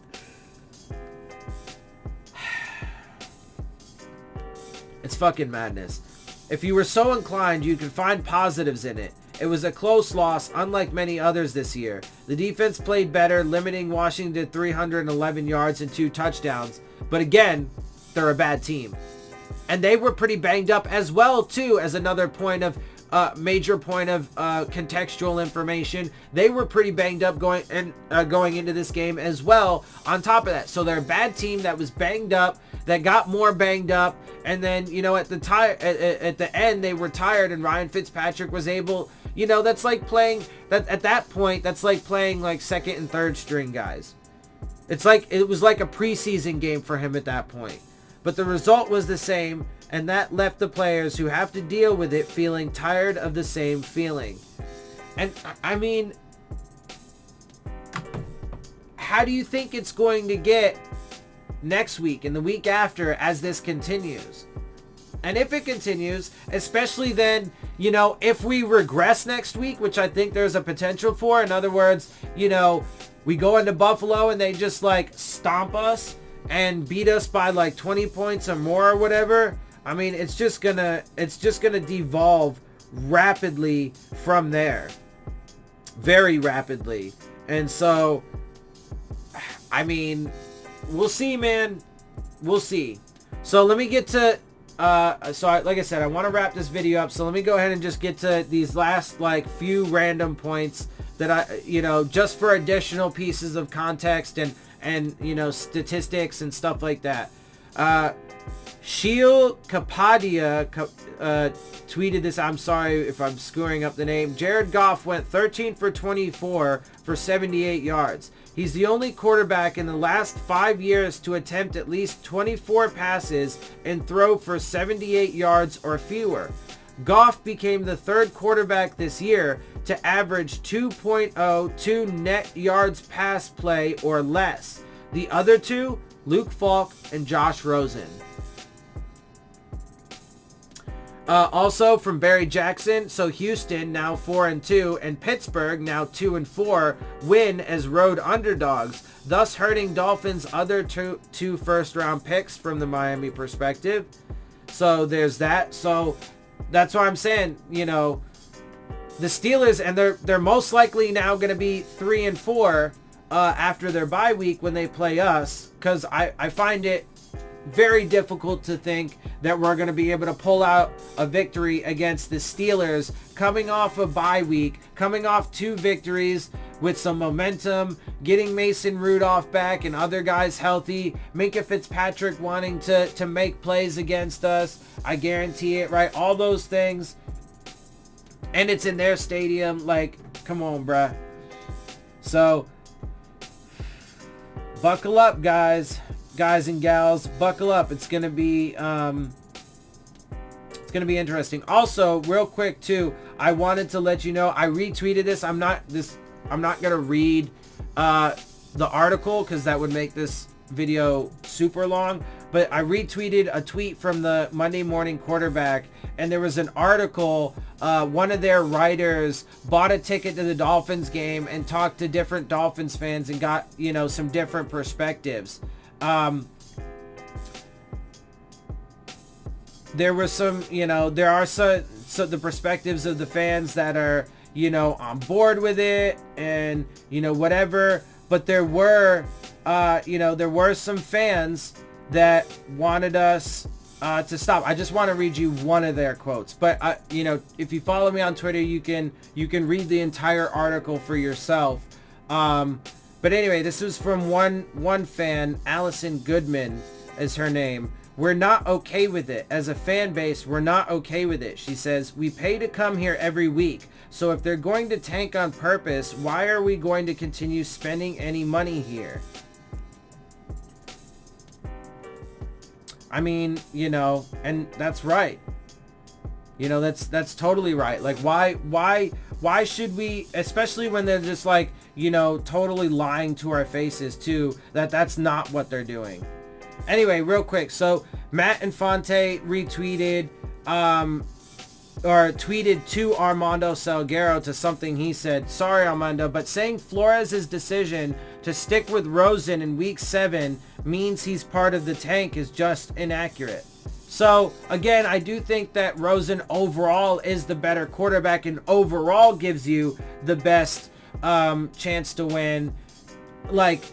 It's fucking madness. If you were so inclined, you could find positives in it. It was a close loss, unlike many others this year. The defense played better, limiting Washington to 311 yards and 2 touchdowns. But again, they're a bad team. And they were pretty banged up as well, too, as another point of... major point of contextual information. They were pretty banged up going into this game as well on top of that. So they're a bad team that was banged up, that got more banged up, and then at the end they were tired, and Ryan Fitzpatrick was able, that's like playing that at that point. That's like playing like second and third string guys. It was like a preseason game for him at that point. But the result was the same, and that left the players who have to deal with it feeling tired of the same feeling. And I mean, how do you think it's going to get next week and the week after as this continues? And if it continues, especially then, if we regress next week, which I think there's a potential for, in other words, we go into Buffalo and they just like stomp us and beat us by like 20 points or more or whatever. I mean, it's just gonna devolve rapidly from there. Very rapidly. And so, I mean, we'll see, man. We'll see. So let me get to, like I said, I want to wrap this video up. So let me go ahead and just get to these last like few random points that I, just for additional pieces of context and statistics and stuff like that. Sheil Kapadia tweeted this. I'm sorry if I'm screwing up the name. Jared Goff went 13 for 24 for 78 yards. He's the only quarterback in the last 5 years to attempt at least 24 passes and throw for 78 yards or fewer. Goff became the third quarterback this year to average 2.02 net yards pass play or less. The other two, Luke Falk and Josh Rosen. Also from Barry Jackson, so Houston now 4-2 and Pittsburgh now 2-4 win as road underdogs, thus hurting Dolphins' other two first-round picks from the Miami perspective. So there's that. So that's why I'm saying, you know, the Steelers, and they're most likely now going to be 3-4 after their bye week when they play us, because I find it very difficult to think that we're going to be able to pull out a victory against the Steelers coming off a bye week, coming off 2 victories with some momentum, getting Mason Rudolph back and other guys healthy, Minka Fitzpatrick wanting to make plays against us. I guarantee it, right? All those things. And it's in their stadium. Like, come on, bruh. So, buckle up, guys and gals, buckle up. It's gonna be interesting. Also, real quick too, I wanted to let you know I retweeted this. I'm not gonna read the article because that would make this video super long, but I retweeted a tweet from the Monday Morning Quarterback, and there was an article. One of their writers bought a ticket to the Dolphins game and talked to different Dolphins fans and got, you know, some different perspectives. There were some, you know, there are so the perspectives of the fans that are, you know, on board with it and, you know, whatever, but there were, there were some fans that wanted us to stop. I just want to read you one of their quotes, but you know, if you follow me on Twitter, you can read the entire article for yourself. But anyway, this was from one fan, Allison Goodman is her name. We're not okay with it. As a fan base, we're not okay with it. She says, we pay to come here every week. So if they're going to tank on purpose, why are we going to continue spending any money here? I mean, you know, and that's right. You know, that's totally right. Like, why should we, especially when they're just like, you know, totally lying to our faces too, that's not what they're doing. Anyway, real quick. So Matt Infante retweeted, or tweeted to Armando Salguero to something he said. Sorry, Armando, but saying Flores' decision to stick with Rosen in week 7 means he's part of the tank is just inaccurate. So again, I do think that Rosen overall is the better quarterback and overall gives you the best chance to win, like,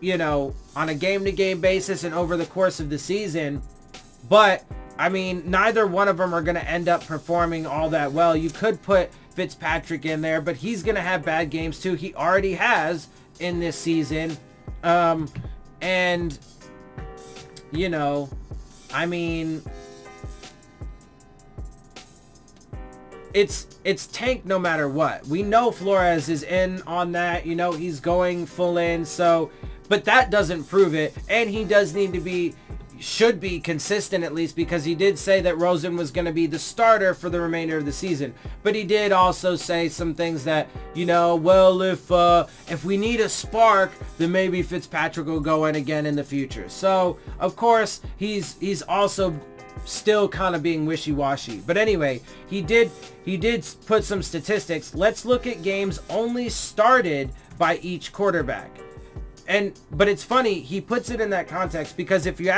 you know, on a game-to-game basis and over the course of the season. But I mean, neither one of them are going to end up performing all that well. You could put Fitzpatrick in there, but he's going to have bad games too. He already has in this season. And, you know, I mean, it's tank no matter what. We know Flores is in on that. You know, he's going full in. So, but that doesn't prove it. And he does need to be, should be consistent at least, because he did say that Rosen was going to be the starter for the remainder of the season. But he did also say some things that, you know, well, if we need a spark, then maybe Fitzpatrick will go in again in the future. So, of course, he's also still kind of being wishy-washy. But anyway, he did put some statistics. Let's look at games only started by each quarterback. But it's funny, he puts it in that context, because if you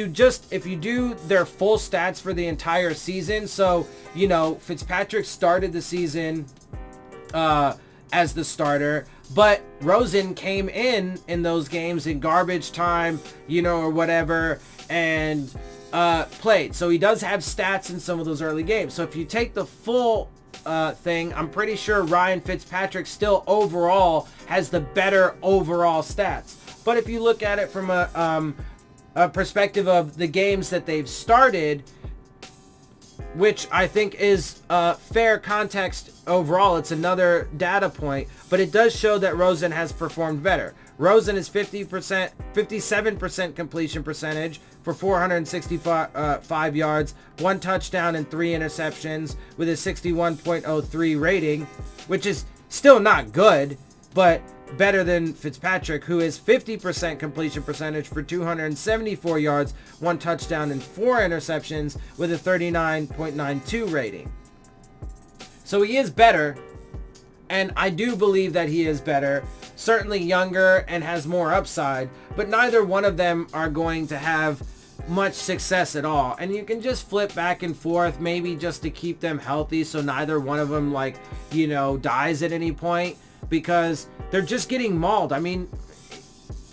do their full stats for the entire season, so, you know, Fitzpatrick started the season as the starter, but Rosen came in those games in garbage time, you know, or whatever, and played. So he does have stats in some of those early games. So if you take the full thing, I'm pretty sure Ryan Fitzpatrick still overall has the better overall stats. But if you look at it from a perspective of the games that they've started, which I think is fair context overall, it's another data point, but it does show that Rosen has performed better. Rosen is 57% completion percentage for 465 yards, 1 touchdown and 3 interceptions with a 61.03 rating, which is still not good, but better than Fitzpatrick, who is 50% completion percentage for 274 yards, 1 touchdown and 4 interceptions with a 39.92 rating. So he is better, and I do believe that he is better, certainly younger and has more upside, but neither one of them are going to have much success at all. And you can just flip back and forth, maybe just to keep them healthy so neither one of them, like, you know, dies at any point, because they're just getting mauled. I mean,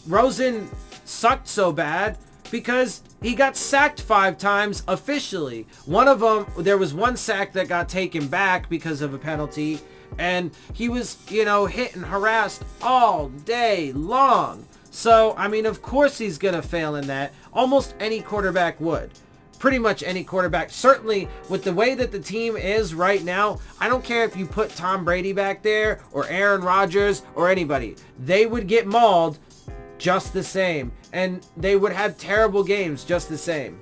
Rosen sucked so bad because he got sacked 5 times officially. One of them, there was one sack that got taken back because of a penalty, and he was, you know, hit and harassed all day long. So, I mean, of course he's going to fail in that. Almost any quarterback would. Pretty much any quarterback. Certainly, with the way that the team is right now, I don't care if you put Tom Brady back there or Aaron Rodgers or anybody. They would get mauled just the same. And they would have terrible games just the same.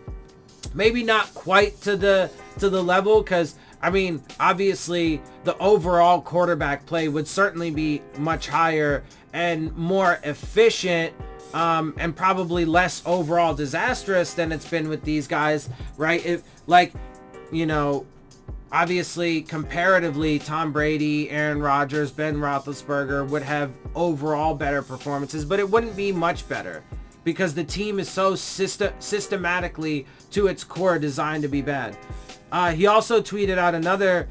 Maybe not quite to the level, because, I mean, obviously, the overall quarterback play would certainly be much higher and more efficient, and probably less overall disastrous than it's been with these guys, right? If, like, you know, obviously, comparatively, Tom Brady, Aaron Rodgers, Ben Roethlisberger would have overall better performances, but it wouldn't be much better because the team is so systematically to its core designed to be bad. He also tweeted out another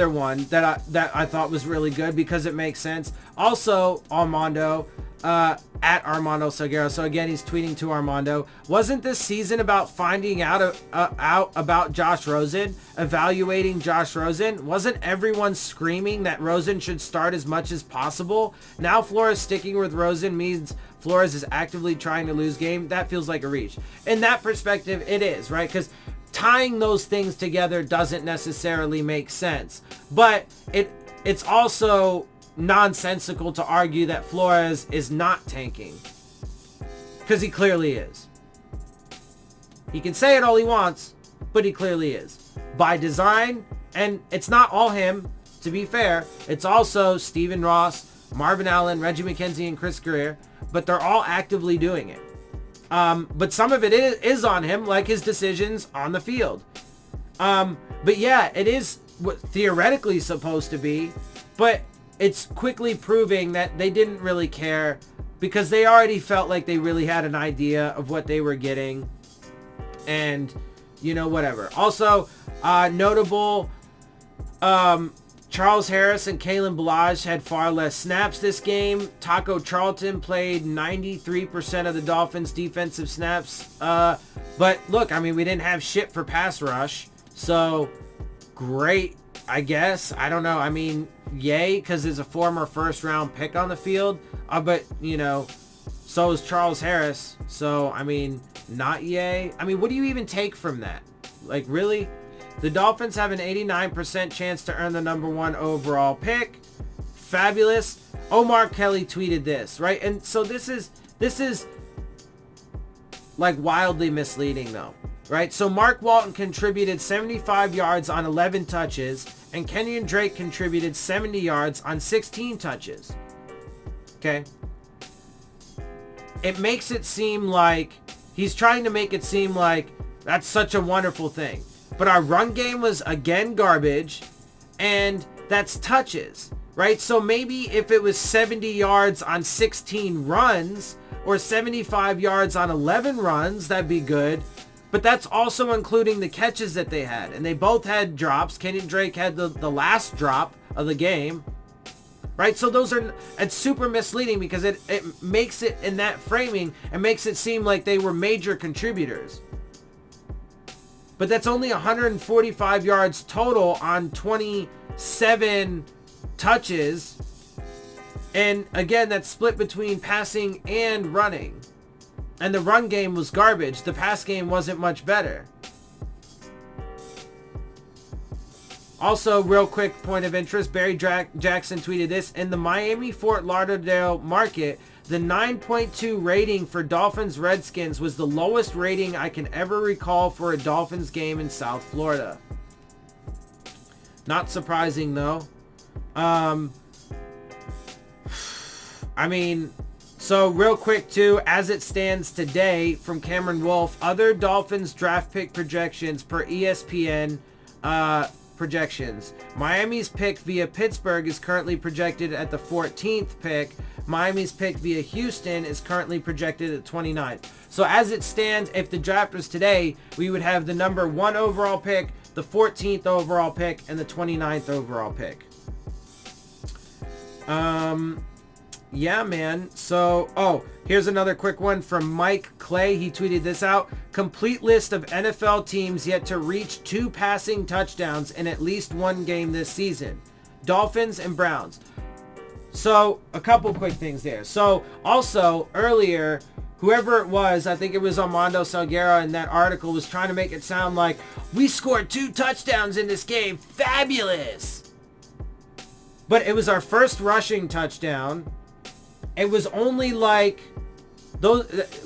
one that I thought was really good because it makes sense. Also, Armando, at Armando Salguero. So again, he's tweeting to Armando. Wasn't this season about finding out about Josh Rosen, evaluating Josh Rosen? Wasn't everyone screaming that Rosen should start as much as possible? Now Flores sticking with Rosen means Flores is actively trying to lose game. That feels like a reach. In that perspective, it is, right? Because tying those things together doesn't necessarily make sense. But it's also nonsensical to argue that Flores is not tanking, because he clearly is. He can say it all he wants, but he clearly is. By design, and it's not all him, to be fair. It's also Stephen Ross, Marvin Allen, Reggie McKenzie, and Chris Greer, but they're all actively doing it. But some of it is on him, like his decisions on the field. But yeah, it is what theoretically supposed to be, but it's quickly proving that they didn't really care because they already felt like they really had an idea of what they were getting. And, you know, whatever. Also, notable, Charles Harris and Kalen Ballage had far less snaps this game. Taco Charlton played 93% of the Dolphins' defensive snaps. But look, I mean, we didn't have shit for pass rush. So, great, I guess. I don't know. I mean, yay, because there's a former first-round pick on the field. But, you know, so is Charles Harris. So, I mean, not yay. I mean, what do you even take from that? Like, really? The Dolphins have an 89% chance to earn the #1 overall pick. Fabulous. Omar Kelly tweeted this, right? And so this is like wildly misleading though, right? So Mark Walton contributed 75 yards on 11 touches, and Kenyon Drake contributed 70 yards on 16 touches. Okay. It makes it seem like he's trying to make it seem like that's such a wonderful thing. But our run game was again garbage, and that's touches, right? So maybe if it was 70 yards on 16 runs or 75 yards on 11 runs, that'd be good. But that's also including the catches that they had. And they both had drops. Kenyon Drake had the last drop of the game, right? So it's super misleading because it makes it, in that framing, it makes it seem like they were major contributors. But that's only 145 yards total on 27 touches. And again, that's split between passing and running. And the run game was garbage. The pass game wasn't much better. Also, real quick point of interest, Barry Jackson tweeted this. In the Miami-Fort Lauderdale market, the 9.2 rating for Dolphins Redskins was the lowest rating I can ever recall for a Dolphins game in South Florida. Not surprising, though. I mean, so real quick, too, as it stands today from Cameron Wolf, other Dolphins draft pick projections per ESPN projections. Miami's pick via Pittsburgh is currently projected at the 14th pick. Miami's pick via Houston is currently projected at 29th. So as it stands, if the draft was today, we would have the number 1 overall pick, the 14th overall pick, and the 29th overall pick. Yeah, man. So, here's another quick one from Mike Clay. He tweeted this out. Complete list of NFL teams yet to reach 2 passing touchdowns in at least one game this season. Dolphins and Browns. So, a couple quick things there. So, also, earlier, whoever it was, I think it was Armando Salguero in that article, was trying to make it sound like, we scored 2 touchdowns in this game. Fabulous! But it was our first rushing touchdown. It was only like,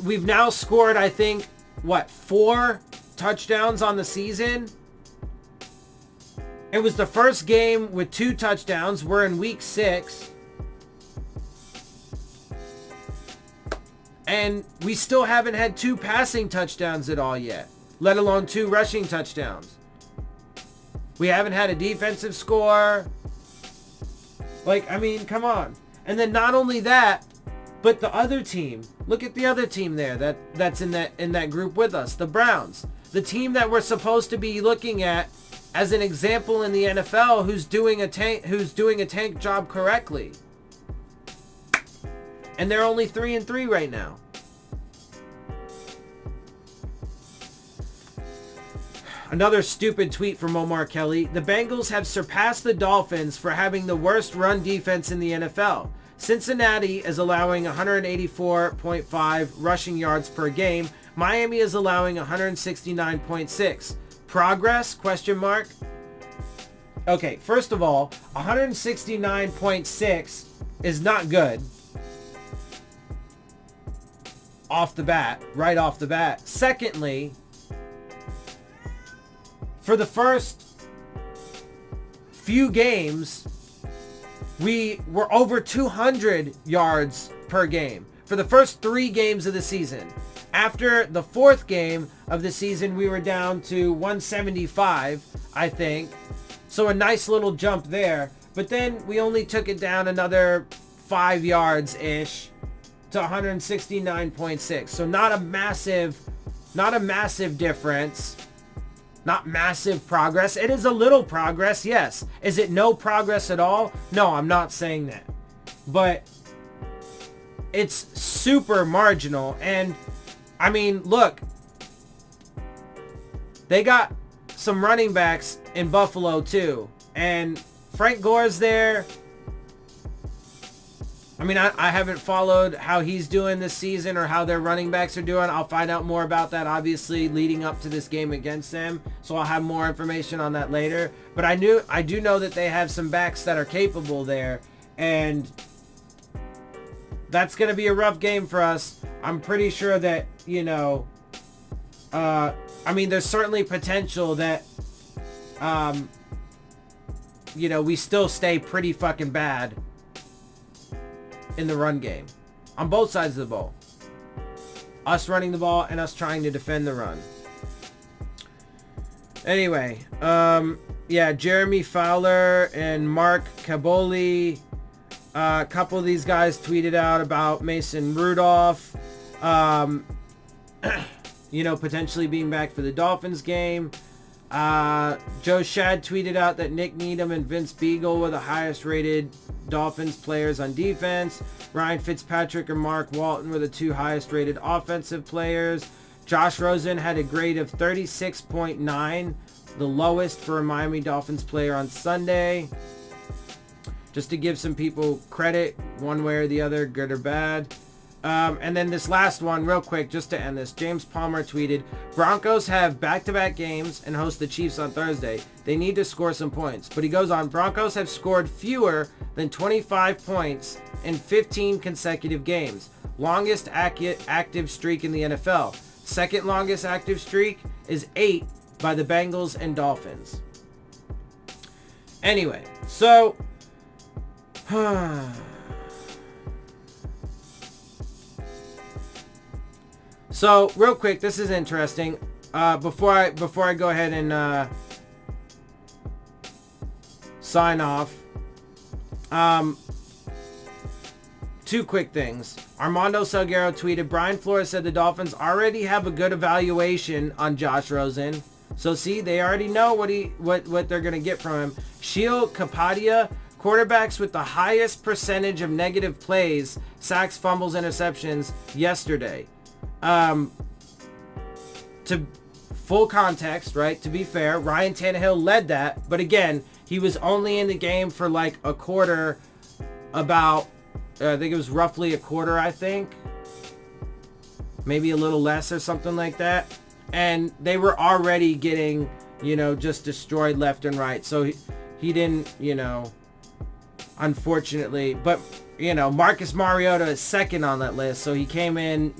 we've now scored, I think, 4 touchdowns on the season? It was the first game with 2 touchdowns. We're in week 6. And we still haven't had 2 passing touchdowns at all yet, let alone 2 rushing touchdowns. We haven't had a defensive score. Like, I mean, come on. And then not only that, but the other team. Look at the other team there that's in that group with us, the Browns. The team that we're supposed to be looking at as an example in the NFL who's doing a tank job correctly. And they're only 3-3 right now. Another stupid tweet from Omar Kelly. The Bengals have surpassed the Dolphins for having the worst run defense in the NFL. Cincinnati is allowing 184.5 rushing yards per game. Miami is allowing 169.6. Progress? Question mark. Okay, first of all, 169.6 is not good. Right off the bat. Secondly, for the first few games, we were over 200 yards per game. For the first 3 games of the season. After the 4th game of the season, we were down to 175, I think. So a nice little jump there. But then we only took it down another 5 yards-ish to 169.6. So not a massive difference. Not massive progress. It is a little progress, yes. Is it no progress at all? No, I'm not saying that. But it's super marginal. And, I mean, look. They got some running backs in Buffalo, too. And Frank Gore's there. I mean, I haven't followed how he's doing this season or how their running backs are doing. I'll find out more about that, obviously, leading up to this game against them. So I'll have more information on that later. But I do know that they have some backs that are capable there. And that's going to be a rough game for us. I'm pretty sure that, I mean, there's certainly potential that, we still stay pretty fucking bad in the run game on both sides of the ball. Us running the ball and us trying to defend the run. Anyway, Jeremy Fowler and Mark Caboli, a couple of these guys tweeted out about Mason Rudolph, potentially being back for the Dolphins game. Joe Shad tweeted out that Nick Needham and Vince Beagle were the highest rated Dolphins players on defense. Ryan Fitzpatrick and Mark Walton were the 2 highest rated offensive players. Josh Rosen had a grade of 36.9, the lowest for a Miami Dolphins player on Sunday. Just to give some people credit, one way or the other, good or bad. And then this last one, real quick, just to end this. James Palmer tweeted, Broncos have back-to-back games and host the Chiefs on Thursday. They need to score some points. But he goes on, Broncos have scored fewer than 25 points in 15 consecutive games. Longest active streak in the NFL. Second longest active streak is 8 by the Bengals and Dolphins. Anyway, so... So, real quick, this is interesting. Before I go ahead and sign off, two quick things. Armando Salguero tweeted, Brian Flores said the Dolphins already have a good evaluation on Josh Rosen. So see, they already know what they're gonna get from him. Sheil Kapadia, quarterbacks with the highest percentage of negative plays, sacks, fumbles, interceptions yesterday. To full context, right? To be fair, Ryan Tannehill led that, but again, he was only in the game for like a quarter, about, I think it was roughly a quarter, I think. Maybe a little less or something like that. And they were already getting, just destroyed left and right. So he didn't, unfortunately, but, Marcus Mariota is second on that list. So he came in,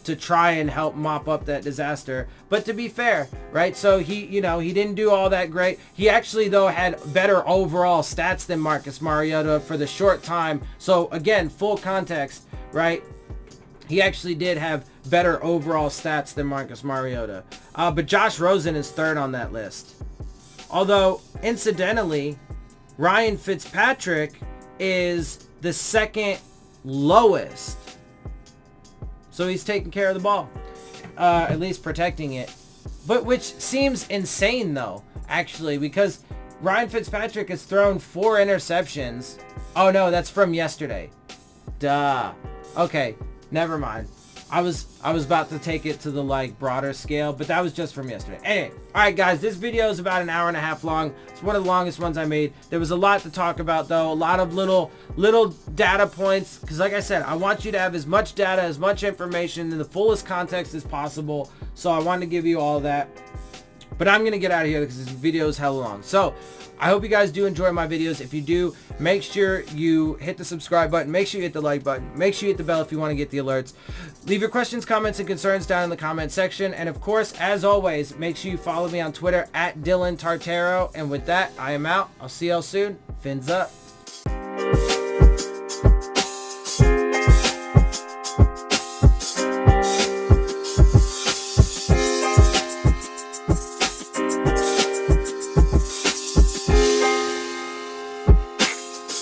to try and help mop up that disaster. But to be fair, right? So he didn't do all that great. He actually, though, had better overall stats than Marcus Mariota for the short time. So again, full context, right? He actually did have better overall stats than Marcus Mariota. But Josh Rosen is third on that list. Although, incidentally, Ryan Fitzpatrick is the second lowest. So he's taking care of the ball, at least protecting it. But which seems insane, though, actually, because Ryan Fitzpatrick has thrown 4 interceptions. Oh, no, that's from yesterday. Duh. Okay, never mind. I was about to take it to the broader scale, but that was just from yesterday. Anyway, all right, guys, this video is about an hour and a half long. It's one of the longest ones I made. There was a lot to talk about, though. A lot of little data points, because like I said, I want you to have as much data, as much information in the fullest context as possible. So I wanted to give you all that. But I'm going to get out of here because this video is hella long. So I hope you guys do enjoy my videos. If you do, make sure you hit the subscribe button. Make sure you hit the like button. Make sure you hit the bell if you want to get the alerts. Leave your questions, comments, and concerns down in the comment section. And of course, as always, make sure you follow me on Twitter at Dillon Tartaro. And with that, I am out. I'll see y'all soon. Fins up.